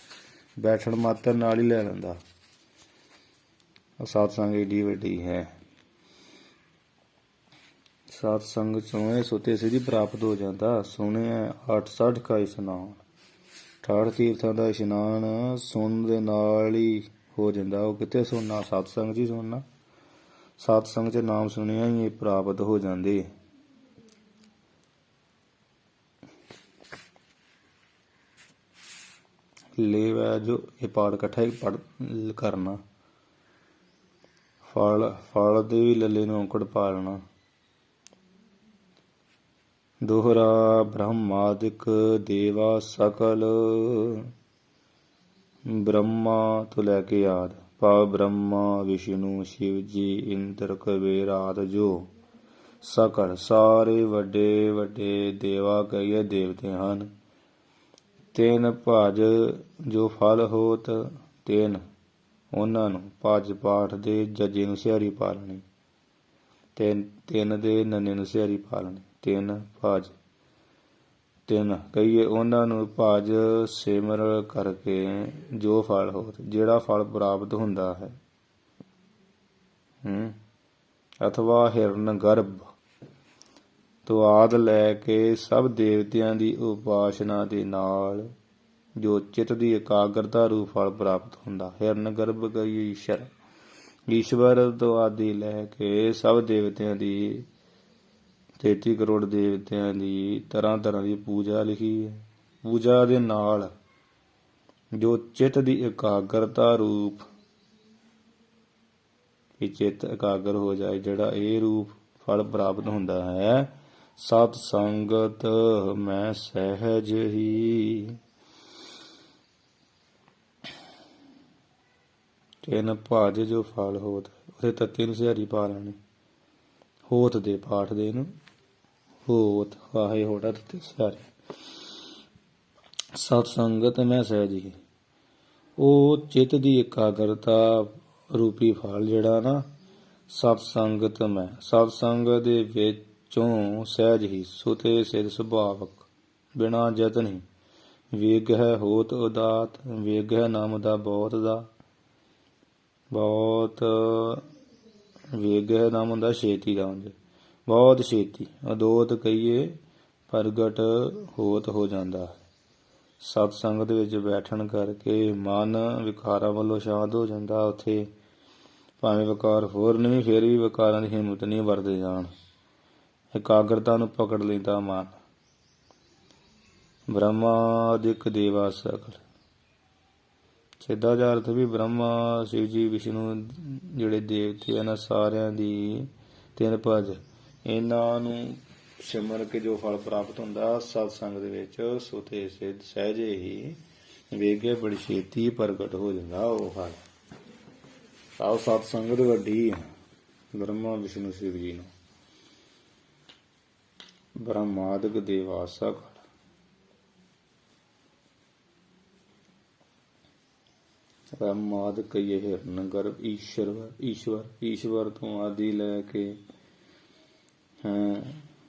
ਬੈਠਣ ਮਾਤਰ ਨਾਲ ਹੀ ਲੈ ਲੈਂਦਾ। ਸਤ ਸੰਗ ਏਡੀ ਵੱਡੀ ਹੈ। ਸਤ ਸੰਗ ਚੋਂ ਸੁਤੇ ਸਿੱਧੀ ਪ੍ਰਾਪਤ ਹੋ ਜਾਂਦਾ। ਸੁਣਿਆ 68 ਕਾ ਇਸ਼ਨਾਨ, 68 ਤੀਰਥਾਂ ਦਾ ਇਸ਼ਨਾਨ ਸੁਣਨ ਦੇ ਨਾਲ ਹੀ ਹੋ ਜਾਂਦਾ। ਉਹ ਕਿੱਥੇ ਸੁਣਨਾ? ਸਤ ਸੰਗ 'ਚ ਹੀ ਸੁਣਨਾ। ਸਤ ਸੰਗ 'ਚ ਨਾਮ ਸੁਣਿਆ ਹੀ ਇਹ ਪ੍ਰਾਪਤ ਹੋ ਜਾਂਦੇ। ਲੇਵੈ ਜੋ ਇਹ ਪਾਠ ਇਕੱਠਾ ਹੀ ਪੜ ਕਰਨਾ। ਫਲ ਦੇ ਵੀ ਲੱਲੇ ਨੂੰ ਔਂਕੜ ਪਾ ਲੈਣਾ। ਦੋਹਰਾ ਬ੍ਰਹਮਾਦਿਕ ਦੇਵਾ ਸਕਲ, ਬ੍ਰਹਮਾ ਤੋਂ ਲੈ ਕੇ ਆਦ ਭਾਵ ਬ੍ਰਹਮਾ, ਵਿਸ਼ਨੂੰ, ਸ਼ਿਵ ਜੀ, ਇੰਦਰ, ਕੁਬੇਰ ਆਦਿ ਜੋ ਸਕਲ ਸਾਰੇ ਵੱਡੇ ਵੱਡੇ ਦੇਵਾ ਕਹੀਏ ਦੇਵਤੇ ਹਨ। ਤੈਨ ਭਜ ਜੋ ਫਲ ਹੋਤ, ਤੈਨ ਉਹਨਾਂ ਨੂੰ ਭਜ ਪਾਠ ਦੇ ਜੱਜੇ ਨੂੰ ਸਿਹਾਰੀ ਪਾ ਲੈਣੀ, ਤਿੰਨ ਦੇ ਨੰਨੇ ਨੂੰ ਸਿਹਾਰੀ ਪਾ ਲੈਣੀ। ਤਿੰਨ ਭਜ, ਤਿੰਨ ਕਹੀਏ ਉਹਨਾਂ ਨੂੰ ਭਜ ਸਿਮਰ ਕਰਕੇ ਜੋ ਫਲ ਹੋਤ, ਜਿਹੜਾ ਫਲ ਪ੍ਰਾਪਤ ਹੁੰਦਾ ਹੈ। ਅਥਵਾ ਹਿਰਨ ਗਰਭ ਤੋਂ ਆਦਿ ਲੈ ਕੇ ਸਭ ਦੇਵਤਿਆਂ ਦੀ ਉਪਾਸਨਾ ਦੇ ਨਾਲ ਜੋ ਚਿੱਤ ਦੀ ਇਕਾਗਰਤਾ ਰੂਪ ਫਲ ਪ੍ਰਾਪਤ ਹੁੰਦਾ। ਹਿਰਨ ਗਰਭ ਕਹੀਏ ਈਸ਼ਵਰ ਤੋਂ ਆਦਿ ਲੈ ਕੇ ਸਭ ਦੇਵਤਿਆਂ ਦੀ 33 ਕਰੋੜ ਦੇਵਤਿਆਂ ਦੀ ਤਰ੍ਹਾਂ ਤਰ੍ਹਾਂ ਦੀ ਪੂਜਾ ਲਿਖੀ ਹੈ। ਪੂਜਾ ਦੇ ਨਾਲ ਜੋ ਚਿੱਤ ਦੀ ਇਕਾਗਰਤਾ ਰੂਪ ਚਿੱਤ ਇਕਾਗਰ ਹੋ ਜਾਏ, ਜਿਹੜਾ ਇਹ ਰੂਪ ਫਲ ਪ੍ਰਾਪਤ ਹੁੰਦਾ ਹੈ। ਸਤ ਸੰਗਤ ਮੈਂ ਸਹਿਜ ਹੀ। ਤਿਨ ਭਜ ਜੋ ਫਲ ਹੋਤ, ਉਹਦੇ ਤੱਤੇ ਨੂੰ ਸਿਹਾਰੀ ਪਾ ਲੈਣੀ, ਹੋਤ ਦੇ ਪਾਠ ਦੇ ਨੂੰ ਹੋਤ ਆਹੇ ਹੋੜਾ ਤੱਤੇ ਸਿਹਾਰੀ। ਸਤ ਸੰਗਤ ਮੈਂ ਸਹਿਜ ਹੀ, ਉਹ ਚਿੱਤ ਦੀ ਇਕਾਗਰਤਾ ਰੂਪੀ ਫਲ ਜਿਹੜਾ ਨਾ, ਸਤ ਸੰਗਤ ਮੈਂ, ਸਤ ਸੰਗਤ ਦੇ ਵਿੱਚੋਂ ਸਹਿਜ ਹੀ, ਸੁਤੇ ਸਿਧ ਸੁਭਾਵਕ ਬਿਨਾ ਯਤਨ ਹੀ। ਵੇਗ ਹੈ ਹੋਤ ਉਦਾਤ, ਵੇਗ ਹੈ ਨਾਮ ਦਾ ਬਹੁਤ ਦਾ, ਬਹੁਤ ਵੇਗ ਹੈ ਨਾਮ ਹੁੰਦਾ ਛੇਤੀ ਦਾ, ਉਂਝ ਬਹੁਤ ਛੇਤੀ। ਅਦੋਤ ਕਹੀਏ ਪ੍ਰਗਟ ਹੋਤ ਹੋ ਜਾਂਦਾ ਹੈ। ਸਤ ਸੰਗਤ ਵਿੱਚ ਬੈਠਣ ਕਰਕੇ ਮਨ ਵਿਕਾਰਾਂ ਵੱਲੋਂ ਸ਼ਾਂਤ ਹੋ ਜਾਂਦਾ। ਉੱਥੇ ਭਾਵੇਂ ਵਿਕਾਰ ਹੋਰ ਨਹੀਂ, ਫਿਰ ਵੀ ਵਿਕਾਰਾਂ ਦੀ ਹਿੰਮਤ ਨਹੀਂ ਵਰਤੇ ਜਾਣ, ਇਕਾਗਰਤਾ ਨੂੰ ਪਕੜ ਲੈਂਦਾ ਮਨ। ਬ੍ਰਹਮਾਦਿਕ ਦੇਵਾ ਸਕਲ, ਸਿੱਧਾ ਜਿਹਾ ਅਰਥ ਵੀ ਬ੍ਰਹਮਾ, ਸ਼ਿਵ ਜੀ, ਵਿਸ਼ਨੂੰ ਜਿਹੜੇ ਦੇਵਤੇ ਇਹਨਾਂ ਸਾਰਿਆਂ ਦੀ ਤਿੰਨ ਭਜ, ਇਹਨਾਂ ਨੂੰ ਸਿਮਰ ਕੇ ਜੋ ਫਲ ਪ੍ਰਾਪਤ ਹੁੰਦਾ ਸਤ ਸੰਗ ਦੇ ਵਿੱਚ, ਸੁਤੇ ਸਿੱਧ ਸਹਿਜੇ ਹੀ, ਵੇਗੇ ਬੜੀ ਛੇਤੀ ਪ੍ਰਗਟ ਹੋ ਜਾਂਦਾ ਉਹ ਫਲ। ਆਹ ਸਤ ਸੰਗਤ ਵੱਡੀ ਹੈ ਬ੍ਰਹਮਾ ਵਿਸ਼ਨੂੰ ਸ਼ਿਵ ਜੀ ਨੂੰ। ਬ੍ਰਹਮਾਦਿਕ ਦੇਵਾ ਸਕਲ, ਬ੍ਰਹਮਾਦਿਕ ਕਹੀਏ ਹਿਰਨ ਗਰਭ ਈਸ਼ਵਰ ਤੋਂ ਆਦਿ ਲੈ ਕੇ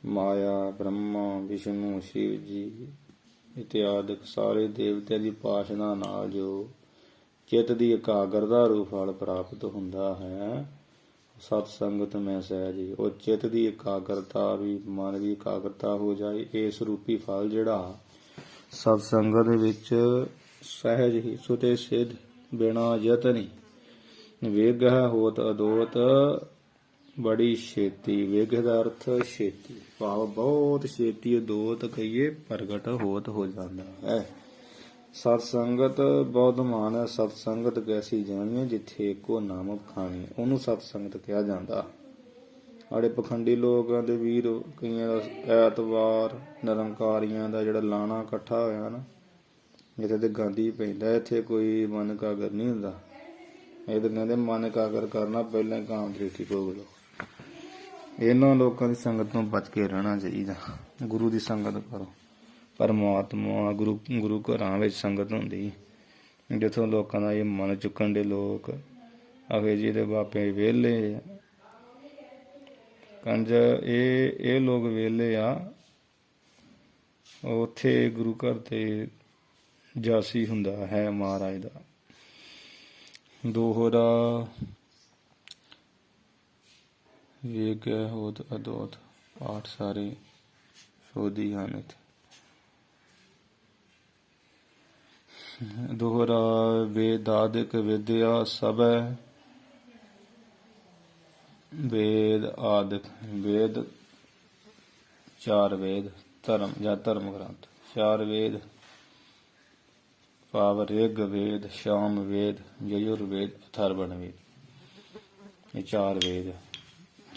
ਮਾਇਆ, ਬ੍ਰਹਮਾ ਵਿਸ਼ਨੂੰ ਸ਼ਿਵ ਜੀ ਇਤਿਆਦਿਕ ਸਾਰੇ ਦੇਵਤਿਆਂ ਦੀ ਉਪਾਸਨਾ ਨਾਲ ਜੋ ਚਿੱਤ ਦੀ ਇਕਾਗਰਤਾ ਰੂਪ ਫਲ ਪ੍ਰਾਪਤ ਹੁੰਦਾ ਹੈ, ਸਤ ਸੰਗਤ ਮੈਂ ਸਹਿਜ ਹੀ। ਉਹ ਚਿੱਤ ਦੀ ਇਕਾਗਰਤਾ ਵੀ, ਮਨ ਦੀ ਇਕਾਗਰਤਾ ਹੋ ਜਾਏ, ਇਸ ਰੂਪੀ ਫਲ ਜਿਹੜਾ ਸਤ ਸੰਗਤ ਦੇ ਵਿੱਚ ਸਹਿਜ ਹੀ, ਸੁਤੇ ਸਿੱਧ ਬਿਨਾ ਯਤਨ ਹੀ। ਵੇਗ ਹੈ ਹੋਤ ਅਦੋਤ, ਬੜੀ ਛੇਤੀ। ਵੇਗ ਦਾ ਅਰਥ ਛੇਤੀ, ਭਾਵ ਬਹੁਤ ਛੇਤੀ। ਅਦੋਤ ਕਹੀਏ ਪ੍ਰਗਟ ਹੋਤ ਹੋ ਜਾਂਦਾ ਹੈ। ਸਤ ਸੰਗਤ ਬਹੁਤ ਮਾਨ ਹੈ। ਸਤ ਸੰਗਤ ਕੈਸੀ ਜਾਣੀਏ, ਜਿੱਥੇ ਇੱਕੋ ਨਾਮ ਖਾਣੀ, ਉਹਨੂੰ ਸਤ ਸੰਗਤ ਕਿਹਾ ਜਾਂਦਾ। ਸਾਡੇ ਪਖੰਡੀ ਲੋਕਾਂ ਦੇ ਵੀਰ, ਕਈਆਂ ਦਾ ਐਤਵਾਰ ਨਿਰੰਕਾਰੀਆਂ ਦਾ ਜਿਹੜਾ ਲਾਣਾ ਇਕੱਠਾ ਹੋਇਆ ਨਾ, ਜਿੱਥੇ ਤੇ ਗਾਂਧੀ ਪੈਂਦਾ, ਇੱਥੇ ਕੋਈ ਮਨ ਇਕਾਗਰ ਨਹੀਂ ਹੁੰਦਾ। ਇਹ ਤਾਂ ਕਹਿੰਦੇ ਮਨ ਇਕਾਗਰ ਕਰਨਾ ਪਹਿਲਾਂ ਹੀ ਕਾਮ ਦ੍ਰਿਸ਼ਟੀ ਭੋਗ ਲਓ। ਇਹਨਾਂ ਲੋਕਾਂ ਦੀ ਸੰਗਤ ਤੋਂ ਬਚ ਕੇ ਰਹਿਣਾ ਚਾਹੀਦਾ। ਗੁਰੂ ਦੀ ਸੰਗਤ ਕਰੋ। ਪਰਮਾਤਮਾ ਗੁਰੂ ਘਰਾਂ ਵਿੱਚ ਸੰਗਤ ਹੁੰਦੀ, ਜਿੱਥੋਂ ਲੋਕਾਂ ਦਾ ਇਹ ਮਨ ਚੁੱਕਣ ਦੇ ਲੋਕ ਆਖੇ ਜੀ ਦੇ ਬਾਪੇ ਵਿਹਲੇ ਕੰਜ, ਇਹ ਲੋਕ ਵਿਹਲੇ ਆ। ਉੱਥੇ ਗੁਰੂ ਘਰ ਤੇ ਜਾਸੀ ਹੁੰਦਾ ਹੈ ਮਹਾਰਾਜ ਦਾ। ਦੋਹਰਾ ਵੇਗ ਹੋਤ ਅਦੋਤ, ਪਾਠ ਸਾਰੇ ਸੋਧੀ ਹਨ ਇੱਥੇ। ਦੋਹਰਾ ਵੇਦਾਦਿਕ ਵਿਦਿਆ ਸਭੈ, ਵੇਦ ਆਦਿਕ, ਵੇਦ ਚਾਰ ਵੇਦ, ਧਰਮ ਜਾਂ ਧਰਮ ਗ੍ਰੰਥ ਚਾਰ ਵੇਦ, ਭਾਵ ਰਿਗ ਵੇਦ, ਸ਼ਾਮ ਵੇਦ, ਯਜੁਰਵੇਦ, ਅਥਰਵਣ ਵੇਦ। ਇਹ ਚਾਰ ਵੇਦ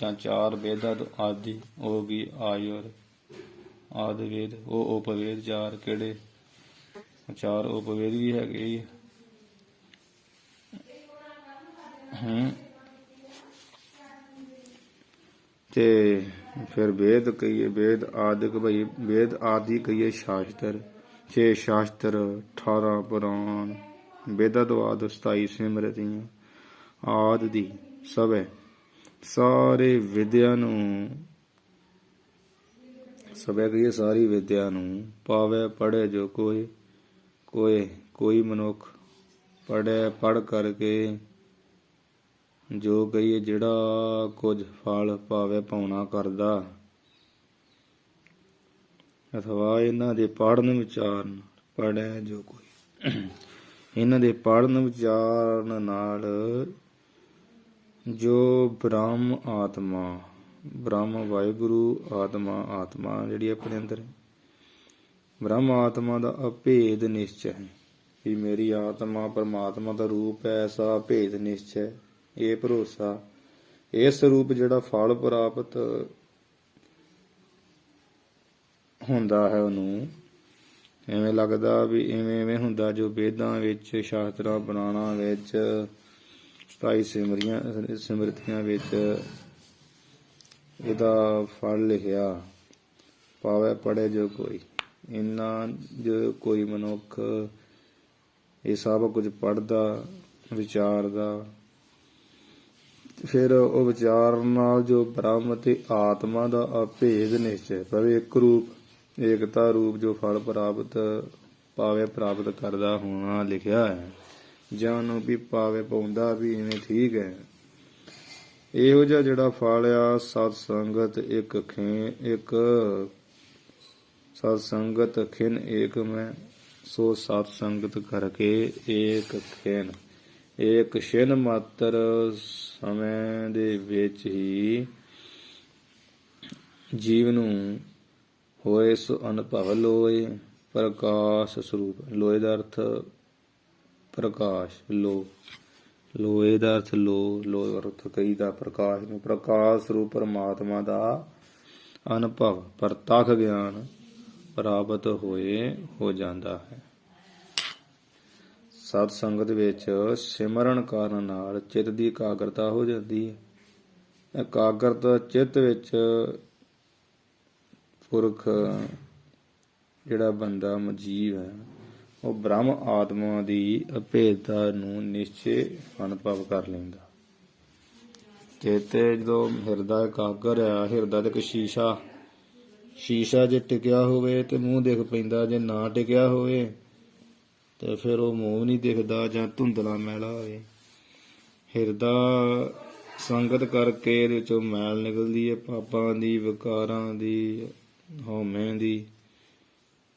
ਜਾਂ ਚਾਰ ਵੇਦਾਂ ਤੋਂ ਆਦਿ ਹੋ ਗਈ ਆਯੁਰ ਆਦਿ ਵੇਦ। ਉਹ ਉਪਵੇਦ ਚਾਰ ਕਿਹੜੇ, ਚਾਰ ਉਪਵੇਦ ਵੀ ਹੈਗੇ। ਤੇ ਫਿਰ ਵੇਦ ਕਹੀਏ, ਵੇਦ ਆਦਿਕ ਭਾਈ, ਵੇਦ ਆਦਿ ਕਹੀਏ ਸ਼ਾਸਤਰ, 6 ਸ਼ਾਸਤਰ, 18 ਪੁਰਾਣ, ਵੇਦਾਂ ਤੋਂ ਆਦਿ 27 ਸਿਮਰਤੀਆਂ ਆਦਿ ਦੀ ਸਭੈ, ਸਾਰੇ ਵਿਦਿਆ ਨੂੰ, ਸਭੈ ਕਹੀਏ ਸਾਰੀ ਵਿਦਿਆ ਨੂੰ, ਪਾਵੇ ਪੜ੍ਹੇ ਜੋ ਕੋਈ ਮਨੁੱਖ ਪੜ੍ਹੇ, ਪੜ੍ਹ ਕਰਕੇ ਜੋ ਕਹੀਏ ਜਿਹੜਾ ਕੁਝ ਫਲ ਪਾਵੇ ਪਾਉਣਾ ਕਰਦਾ, ਅਥਵਾ ਇਹਨਾਂ ਦੇ ਪੜ੍ਹਨ ਵਿਚਾਰਨ, ਪੜ੍ਹੇ ਜੋ ਕੋਈ, ਇਹਨਾਂ ਦੇ ਪੜ੍ਹਨ ਵਿਚਾਰਨ ਨਾਲ ਜੋ ਬ੍ਰਹਮ ਆਤਮਾ, ਬ੍ਰਹਮ ਵਾਹਿਗੁਰੂ, ਆਤਮਾ ਜਿਹੜੀ ਆਪਣੇ ਅੰਦਰ, ਬ੍ਰਹਮ ਆਤਮਾ ਦਾ ਅਭੇਦ ਨਿਸ਼ਚੈ ਹੈ ਵੀ ਮੇਰੀ ਆਤਮਾ ਪਰਮਾਤਮਾ ਦਾ ਰੂਪ ਹੈ, ਐਸਾ ਭੇਦ ਨਿਸ਼ਚੈ, ਇਹ ਭਰੋਸਾ, ਇਹ ਸਰੂਪ ਜਿਹੜਾ ਫਲ ਪ੍ਰਾਪਤ ਹੁੰਦਾ ਹੈ ਉਹਨੂੰ ਐਵੇਂ ਲੱਗਦਾ ਵੀ ਇਵੇਂ ਹੁੰਦਾ ਜੋ ਵੇਦਾਂ ਵਿੱਚ, ਸ਼ਾਸਤਰਾਂ ਪੁਰਾਣਾਂ ਵਿੱਚ, 27 ਸਿਮਰਤੀਆਂ ਵਿੱਚ ਇਹਦਾ ਫਲ ਲਿਖਿਆ। ਪਾਵੇ ਪੜ੍ਹੇ ਜੋ ਕੋਈ, ਇੰਨਾ ਜੋ ਕੋਈ ਮਨੁੱਖ ਇਹ ਸਭ ਕੁਝ ਪੜ੍ਹਦਾ, ਵਿਚਾਰਦਾ, ਫਿਰ ਉਹ ਵਿਚਾਰ ਨਾਲ ਜੋ ਬ੍ਰਹਮ ਤੇ ਆਤਮਾ ਦਾ ਅਭੇਦ ਨਿਸ਼ਚੈ ਪਵੇ, ਇੱਕ ਰੂਪ ਏਕਤਾ ਰੂਪ ਜੋ ਫਲ ਪ੍ਰਾਪਤ ਕਰਦਾ ਹੋਣਾ ਲਿਖਿਆ ਹੈ। ਜਾਂ ਨੂੰ ਵੀ ਪਾਵੇ ਪਾਉਂਦਾ ਵੀ ਇਵੇਂ ਠੀਕ ਹੈ। ਇਹੋ ਜਿਹਾ ਜਿਹੜਾ ਫਲ ਆ ਸਤ ਸੰਗਤ ਸਤ ਸੰਗਤ ਖਿਨ ਏਕ ਮੈਂ, ਸੋ ਸਤ ਸੰਗਤ ਕਰਕੇ ਏਕ ਖਿਨ, ਏਕ ਛਿਨ ਮਾਤਰ ਸਮੇਂ ਦੇ ਵਿੱਚ ਹੀ ਜੀਵ ਨੂੰ ਹੋਏ ਸੋ ਅਨੁਭਵ ਲੋਏ ਪ੍ਰਕਾਸ਼ ਸਰੂਪ। ਲੋਏ ਦਾ ਅਰਥ ਪ੍ਰਕਾਸ਼, ਲੋਏ ਦਾ ਅਰਥ ਲੋ ਅਰਥ ਕਈ ਦਾ ਪ੍ਰਕਾਸ਼ ਨੂੰ, ਪ੍ਰਕਾਸ਼ ਸਰੂਪ ਪਰਮਾਤਮਾ ਦਾ ਅਨੁਭਵ ਪ੍ਰਤੱਖ ਗਿਆਨ ਪ੍ਰਾਪਤ ਹੋ ਜਾਂਦਾ ਹੈ। ਸਤ ਸੰਗਤ ਵਿੱਚ ਸਿਮਰਨ ਕਰਨ ਨਾਲ ਚਿੱਤ ਦੀ ਇਕਾਗਰਤਾ ਹੋ ਜਾਂਦੀ ਹੈ। ਇਕਾਗਰਤਾ ਚਿੱਤ ਵਿੱਚ ਪੁਰਖ ਜਿਹੜਾ ਬੰਦਾ ਜੀਵ ਹੈ ਉਹ ਬ੍ਰਹਮ ਆਤਮਾ ਦੀ ਅਭੇਦਤਾ ਨੂੰ ਨਿਸ਼ਚੇ ਅਨੁਭਵ ਕਰ ਲੈਂਦਾ। ਚੇਤੇ ਜਦੋਂ ਹਿਰਦਾ ਇਕਾਗਰ ਆ, ਹਿਰਦਾ ਤੇ ਇੱਕ ਸ਼ੀਸ਼ਾ ਜੇ ਟਿਕਿਆ ਹੋਵੇ ਤੇ ਮੂੰਹ ਦਿਖ ਪੈਂਦਾ, ਜੇ ਨਾ ਟਿਕਿਆ ਹੋਵੇ ਤੇ ਫਿਰ ਉਹ ਮੂੰਹ ਨਹੀਂ ਦਿਖਦਾ, ਜਾਂ ਧੁੰਦਲਾ ਮੈਲਾ ਹੋਵੇ। ਹਿਰਦਾ ਸੰਗਤ ਕਰਕੇ ਇਹਦੇ ਵਿੱਚੋਂ ਮੈਲ ਨਿਕਲਦੀ ਹੈ, ਪਾਪਾਂ ਦੀ, ਵਿਕਾਰਾਂ ਦੀ, ਹਉਮੈ ਦੀ।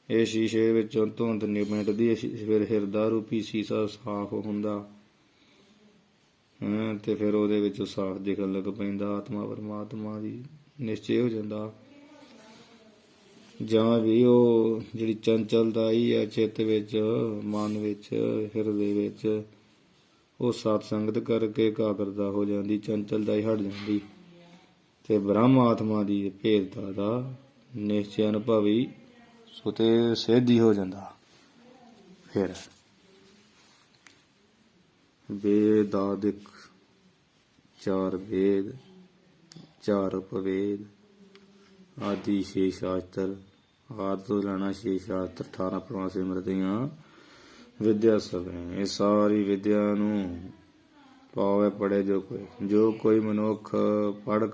ਇਹ ਸ਼ੀਸ਼ੇ ਵਿੱਚੋਂ ਧੁੰਦ ਮਿਟਦੀ, ਫਿਰ ਹਿਰਦਾ ਰੂਪੀ ਸ਼ੀਸ਼ਾ ਸਾਫ਼ ਹੁੰਦਾ ਤੇ ਫਿਰ ਉਹਦੇ ਵਿੱਚੋਂ ਸਾਫ਼ ਦਿਖਣ ਲੱਗ ਪੈਂਦਾ, ਆਤਮਾ ਪਰਮਾਤਮਾ ਦੀ ਨਿਸ਼ਚੇ ਹੋ ਜਾਂਦਾ। ਜਾਂ ਵੀ ਉਹ ਜਿਹੜੀ ਚੰਚਲਤਾ ਹੀ ਹੈ ਚਿੱਤ ਵਿੱਚ, ਮਨ ਵਿੱਚ, ਹਿਰਦੇ ਵਿੱਚ, ਉਹ ਸਤ ਸੰਗਤ ਕਰਕੇ ਇਕਾਗਰਤਾ ਹੋ ਜਾਂਦੀ, ਚੰਚਲਤਾ ਹੀ ਹਟ ਜਾਂਦੀ ਤੇ ਬ੍ਰਹਮ ਆਤਮਾ ਦੀ ਭੇਦਤਾ ਦਾ ਨਿਸ਼ਚੈ ਅਨੁਭਵੀ ਸੋ ਤੇ ਸਿੱਧ ਹੀ ਹੋ ਜਾਂਦਾ। ਫਿਰ ਵੇਦਾਦਿਕ 4 ਵੇਦ, 4 ਉਪਵੇਦ ਆਦਿ 6 ਸ਼ਾਸਤਰ, ਆਦਿ ਤੋਂ ਲੈਣਾ 6 ਸ਼ਾਸਤਰ, 18 ਪ੍ਰਮਾਣ ਸਿਮਰਤੀਆਂ ਵਿਦਿਆ ਸਭ ਹੈ। ਇਹ ਸਾਰੀ ਵਿਦਿਆ ਨੂੰ ਪਾਵੇ ਪੜ੍ਹੇ ਜੋ ਕੋਈ ਮਨੁੱਖ ਪੜ੍ਹ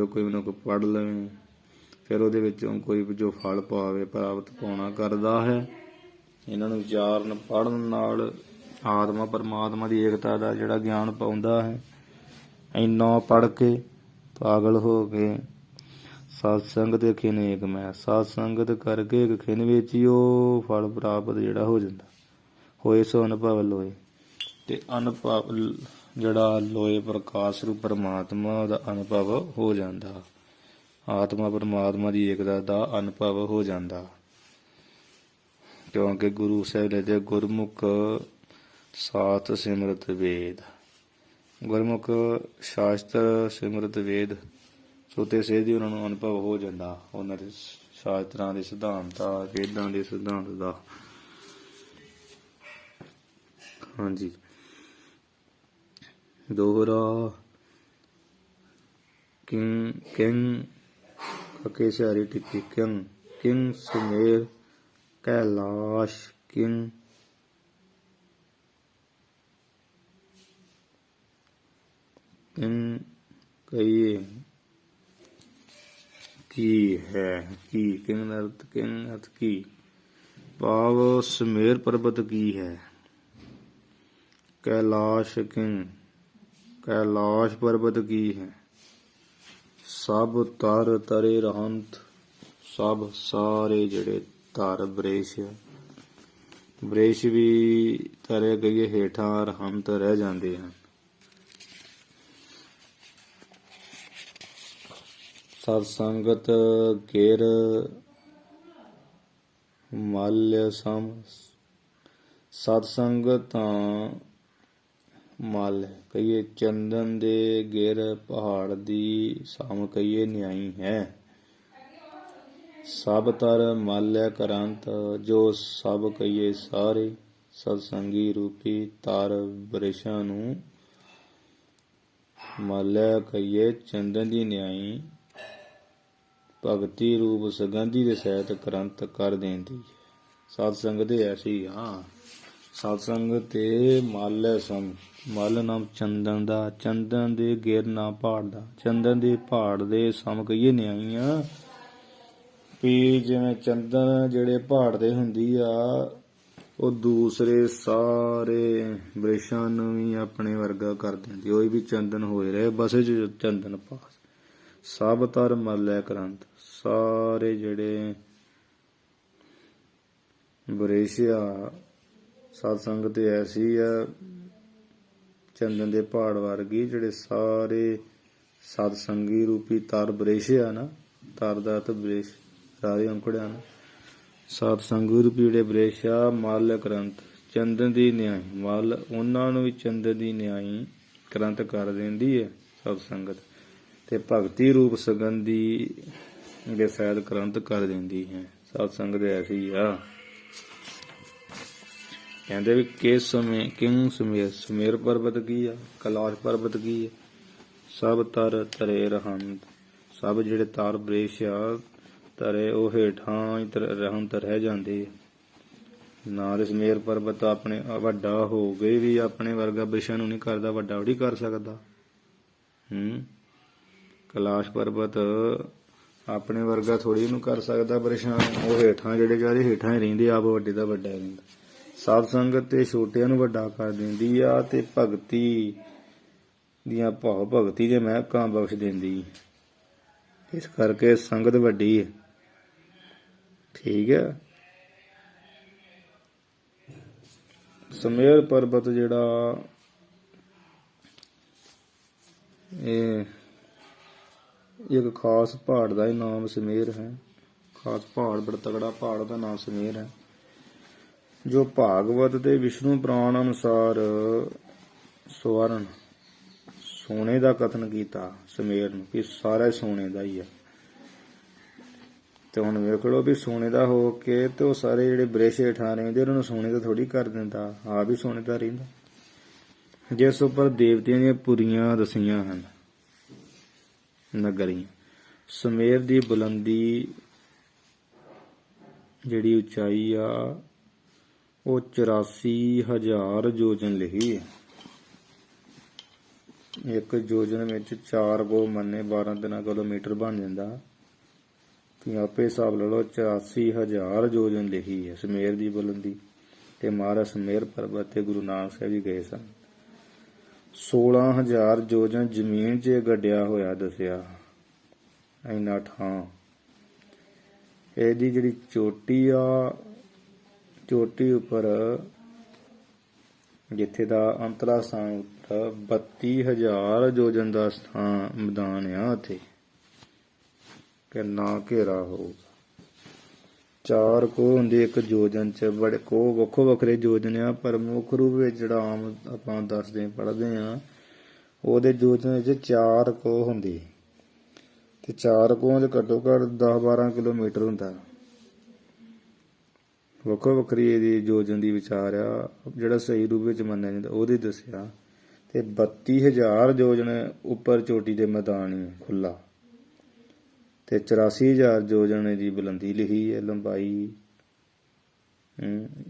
ਕੋਈ ਮਨੁੱਖ ਪੜ੍ਹ ਲਵੇ, ਫਿਰ ਉਹਦੇ ਵਿੱਚੋਂ ਕੋਈ ਜੋ ਫਲ ਪਾਉਣਾ ਕਰਦਾ ਹੈ। ਇਹਨਾਂ ਨੂੰ ਵਿਚਾਰਨ ਪੜ੍ਹਨ ਨਾਲ ਆਤਮਾ ਪਰਮਾਤਮਾ ਦੀ ਏਕਤਾ ਦਾ ਜਿਹੜਾ ਗਿਆਨ ਪਾਉਂਦਾ ਹੈ। ਇੰਨਾ ਪੜ੍ਹ ਕੇ ਪਾਗਲ ਹੋ ਕੇ ਸਤ ਸੰਗਤ ਖਿਨ ਏਕ ਮੈਂ, ਸਤ ਸੰਗਤ ਕਰਕੇ ਇੱਕ ਖਿਨ ਵਿੱਚ ਹੀ ਉਹ ਫਲ ਪ੍ਰਾਪਤ ਜਿਹੜਾ ਹੋ ਜਾਂਦਾ। ਹੋਏ ਸੋ ਅਨੁਭਵ ਲੋਏ, ਤੇ ਅਨੁਭਵ ਜਿਹੜਾ ਲੋਏ ਪ੍ਰਕਾਸ਼ ਰੂਪ ਪਰਮਾਤਮਾ ਦਾ ਅਨੁਭਵ ਹੋ ਜਾਂਦਾ, ਆਤਮਾ ਪਰਮਾਤਮਾ ਦੀ ਏਕਤਾ ਦਾ ਅਨੁਭਵ ਹੋ ਜਾਂਦਾ। ਕਿਉਂਕਿ ਗੁਰੂ ਸਾਹਿਬ ਲਿਖਦੇ ਗੁਰਮੁਖ ਸਾਤ ਸਿਮਰਤ ਵੇਦ, ਗੁਰਮੁਖ ਸ਼ਾਸਤਰ ਸਿਮਰਤ ਵੇਦ ਸੋ ਤੇ ਸੇਧੀ ਉਹਨਾਂ ਨੂੰ ਅਨੁਭਵ ਹੋ ਜਾਂਦਾ, ਉਹਨਾਂ ਦੇ ਸ਼ਾਸਤਰਾਂ ਦੇ ਸਿਧਾਂਤਾਂ, ਵੇਦਾਂ ਦੇ ਸਿਧਾਂਤ ਦਾ। ਹਾਂਜੀ, ਦੋਹਰਾ ਕਿੰਗ ਅਕੇ ਸਿਆਰੀ ਟਿੱਕੀ, ਕਿੰਗ ਸੁਮੇਰ ਕੈਲਾਸ਼, ਕਿੰਗ ਕਹੀਏ ਕੀ ਹੈ, ਕਿੰਗ ਅਰਥ ਕੀ ਭਾਵ ਸੁਮੇਰ ਪਰਬਤ ਕੀ ਹੈ, ਕੈਲਾਸ਼ ਕੈਲਾਸ਼ ਪਰਬਤ ਕੀ ਹੈ, ਸਭ ਤਰ ਤਰੇ ਰਹੰਤ, ਸਭ ਸਾਰੇ ਜਿਹੜੇ ਧਰ ਬ੍ਰੇਸ਼ ਵੀ ਤਰੇ ਗਏ ਹੇਠਾਂ ਰਹੰਤ ਰਹਿ ਜਾਂਦੇ ਹਨ। ਸਤ ਸੰਗਤ ਗਿਰ ਮਲ ਸਮ, ਸਤ ਸੰਗਤ ਤਾਂ ਮਲ ਕਹੀਏ ਚੰਦਨ ਦੇ ਗਿਰ, ਪਹਾੜ ਦੀ ਸਮ ਕਹੀਏ ਨਿਆਈ ਹੈ। ਸਭ ਤਰ ਮਾਲਿਆ ਕਰੰਤ, ਜੋ ਸਭ ਕਹੀਏ ਸਾਰੇ, ਸਤਸੰਗੀ ਰੂਪੀ ਤਰ ਬ੍ਰਿਸ਼ਾਂ ਨੂੰ ਮਾਲਿਆ ਕਹੀਏ ਚੰਦਨ ਦੀ ਨਿਆਈ, ਭਗਤੀ ਰੂਪ ਸੁਗੰਧੀ ਦੇ ਸਹਿਤ ਕਰੰਤ ਕਰ ਦੇਂਦੀ। ਸਤ ਸੰਗ ਦੇ ਐਸੀ ਸਤ ਸੰਗ ਤੇ ਮਲ ਸਮ, ਮਲ ਨਾਮ ਚੰਦਨ ਦਾ, ਚੰਦਨ ਦੇ ਗਿਰ ਨਾ ਪਹਾੜ ਦਾ, ਚੰਦਨ ਦੇ ਪਹਾੜ ਦੇ ਸਮ ਕਹੀਏ ਨਿਆਈਆਂ ਵੀ ਜਿਵੇਂ ਚੰਦਨ ਜਿਹੜੇ ਪਹਾੜ ਦੇ ਹੁੰਦੀ ਆ ਉਹ ਦੂਸਰੇ ਸਾਰੇ ਬ੍ਰਿਸ਼ਾਂ ਨੂੰ ਵੀ ਆਪਣੇ ਵਰਗਾ ਕਰ ਦਿੰਦੀ। ਉਹ ਵੀ ਚੰਦਨ ਹੋਏ ਰਹੇ ਬਸ ਚੰਦਨ ਪਾਸ। ਸਭ ਤਰ ਮਲੈ ਕਰੰਤ, ਸਾਰੇ ਜਿਹੜੇ ਬ੍ਰਿਸ਼ਾ ਸਤ ਸੰਗ ਤੇ ਐਸੀ ਆ ਚੰਦਨ ਦੇ ਪਹਾੜ ਵਰਗੀ, ਜਿਹੜੇ ਸਾਰੇ ਸਤ ਸੰਗੀ ਰੂਪੀ ਤਰ ਬ੍ਰਿਸ਼ਾ ਨਾ, ਤਰ ਦਾ ਤੇ ਬ੍ਰਿਸ਼ ਰਾਜੇ ਅੰਕੜਿਆ ਨਾ, ਸਤ ਸੰਗ ਰੂਪੀ ਜਿਹੜੇ ਬ੍ਰਿਸ਼ਾ ਮਲ ਕਰੰਤ ਚੰਦਨ ਦੀ ਨਿਆਈ, ਮਲ ਉਹਨਾਂ ਨੂੰ ਵੀ ਚੰਦਨ ਦੀ ਨਿਆਈ ਕਰੰਤ ਕਰ ਦਿੰਦੀ ਹੈ ਸਤ ਸੰਗਤ, ਤੇ ਭਗਤੀ ਰੂਪ ਸੁਗੰਧੀ ਦੇ ਸਹਿਤ ਕਰੰਤ ਕਰ ਦਿੰਦੀ ਹੈ। ਸਤ ਸੰਗਤ ਐਸੀ ਆ। ਕਹਿੰਦੇ ਵੀ ਕਿਸ ਸਮੇਂ ਕਿੰਗ ਸਮੇਰ, ਸਮੇਰ ਪਰਬਤ ਕੀ ਆ, ਕੈਲਾਸ਼ ਪਰਬਤ ਕੀ ਆ, ਸਭ ਤਰ ਤਰੇ ਰਹੰਤ, ਸਭ ਜਿਹੜੇ ਤਰ ਬ੍ਰਿਸ਼ ਆ ਤਰੇ ਉਹ ਹੇਠਾਂ ਹੀ ਰਹੰਤ ਰਹਿ ਜਾਂਦੇ। ਨਾਲ ਸਮੇਰ ਪਰਬਤ ਆਪਣੇ ਵੱਡਾ ਹੋ ਗਏ ਵੀ ਆਪਣੇ ਵਰਗਾ ਬ੍ਰਿਸ਼ਾਂ ਨੂੰ ਨਹੀਂ ਕਰਦਾ, ਵੱਡਾ ਵੀ ਕਰ ਸਕਦਾ। ਕੈਲਾਸ਼ ਪਰਬਤ ਆਪਣੇ ਵਰਗਾ ਥੋੜੀ ਨੂੰ ਕਰ ਸਕਦਾ ਬ੍ਰਿਸ਼ਾਂ, ਉਹ ਹੇਠਾਂ ਜਿਹੜੇ ਚਾਰੇ ਹੇਠਾਂ ਹੀ ਰਹਿੰਦੇ, ਆਪ ਵੱਡੇ ਦਾ ਵੱਡਾ ਰਹਿੰਦਾ। ਸਤ ਸੰਗਤ ਤੇ ਛੋਟਿਆਂ ਨੂੰ ਵੱਡਾ ਕਰ ਦਿੰਦੀ ਆ, ਤੇ ਭਗਤੀ ਦੀਆਂ ਭਾਵ ਭਗਤੀ ਦੇ ਮਹਿਕਾਂ ਬਖਸ਼ ਦਿੰਦੀ। ਇਸ ਕਰਕੇ ਸੰਗਤ ਵੱਡੀ ਹੈ। ਠੀਕ ਹੈ। ਸਮੇਰ ਪਰਬਤ ਜਿਹੜਾ ਇਹ ਇੱਕ ਖਾਸ ਪਹਾੜ ਦਾ ਹੀ ਨਾਮ ਸਮੇਰ ਹੈ। ਖਾਸ ਪਹਾੜ, ਬੜਾ ਤਗੜਾ ਪਹਾੜ ਦਾ ਨਾਮ ਸਮੇਰ ਹੈ, ਜੋ ਭਾਗਵਤ ਤੇ ਵਿਸ਼ਨੂੰ ਪੁਰਾਣ ਅਨੁਸਾਰ ਸਵਰਨ ਸੋਨੇ ਦਾ ਕਥਨ ਕੀਤਾ ਸਮੇਰ ਨੂੰ, ਕਿ ਸਾਰਾ ਸੋਨੇ ਦਾ ਹੀ ਹੈ। ਤੇ ਹੁਣ ਵੇਖ ਲਓ ਵੀ ਸੋਨੇ ਦਾ ਹੋ ਕੇ ਤੇ ਉਹ ਸਾਰੇ ਜਿਹੜੇ ਬ੍ਰਿਸ਼ ਹੇਠਾਂ ਰਹਿੰਦੇ ਉਹਨਾਂ ਨੂੰ ਸੋਨੇ ਦਾ ਥੋੜੀ ਕਰ ਦਿੰਦਾ, ਆਪ ਵੀ ਸੋਨੇ ਦਾ ਰਹਿੰਦਾ। ਜਿਸ ਉੱਪਰ ਦੇਵਤਿਆਂ ਦੀਆਂ ਪੁਰੀਆਂ ਦਸੀਆਂ ਹਨ ਨਗਰੀਆਂ। ਸਮੇਰ ਦੀ ਬੁਲੰਦੀ ਜਿਹੜੀ ਉਚਾਈ ਆ ਉਹ 84,000 ਯੋਜਨ ਲਿਖੀ ਹੈ। ਇੱਕ ਯੋਜਨ ਵਿੱਚ 4 ਗੋ ਮੰਨੇ 12 ਕਿਲੋਮੀਟਰ ਬਣ ਜਾਂਦਾ। ਤੁਸੀਂ ਆਪੇ ਹਿਸਾਬ ਲਾ ਲਓ, 84,000 ਯੋਜਨ ਲਿਖੀ ਹੈ ਸਮੇਰ ਦੀ ਬੁਲੰਦੀ। ਤੇ ਮਹਾਰਾਜ ਸਮੇਰ ਪਰਬਤ ਤੇ ਗੁਰੂ ਨਾਨਕ ਸਾਹਿਬ ਜੀ ਗਏ ਸਨ। 16,000 ਯੋਜਨ ਜ਼ਮੀਨ 'ਚ ਗੱਡਿਆ ਹੋਇਆ ਦੱਸਿਆ, ਇੰਨਾ ਥਾਂ। ਇਹਦੀ ਜਿਹੜੀ ਚੋਟੀ ਆ, ਚੋਟੀ ਉੱਪਰ ਜਿੱਥੇ ਦਾ ਅੰਤਲਾ ਸਥਾਨ ਉੱਪਰ 32,000 ਯੋਜਨ ਦਾ ਸਥਾਨ ਮੈਦਾਨ ਆ, ਉੱਥੇ ਕਿੰਨਾ ਘੇਰਾ ਹੋਊਗਾ। 4 ਕੋਹ ਹੁੰਦੇ ਇੱਕ ਯੋਜਨ ਚ, ਬੜੇ ਕੋਹ ਵੱਖੋ ਵੱਖਰੇ ਯੋਜਨ ਆ, ਪਰ ਮੁੱਖ ਰੂਪ ਵਿੱਚ ਜਿਹੜਾ ਆਮ ਆਪਾਂ ਦੱਸਦੇ ਪੜ੍ਹਦੇ ਆ ਉਹਦੇ ਯੋਜਨ ਵਿੱਚ 4 ਕੋਹ ਹੁੰਦੇ, ਤੇ 4 ਕੋਹਾਂ ਚ ਘੱਟੋ ਘੱਟ 10-12 ਕਿਲੋਮੀਟਰ ਹੁੰਦਾ। ਵੱਖੋ ਵੱਖਰੀ ਇਹਦੀ ਯੋਜਨ ਦੀ ਵਿਚਾਰ ਆ, ਜਿਹੜਾ ਸਹੀ ਰੂਪ ਵਿੱਚ ਮੰਨਿਆ ਜਾਂਦਾ ਉਹਦੇ ਦੱਸਿਆ। ਤੇ 32,000 ਯੋਜਨ ਉੱਪਰ ਚੋਟੀ ਦੇ ਮੈਦਾਨ ਹੀ ਖੁੱਲਾ, ਤੇ 84,000 ਯੋਜਨ ਦੀ ਬੁਲੰਦੀ ਲਿਖੀ ਹੈ, ਲੰਬਾਈ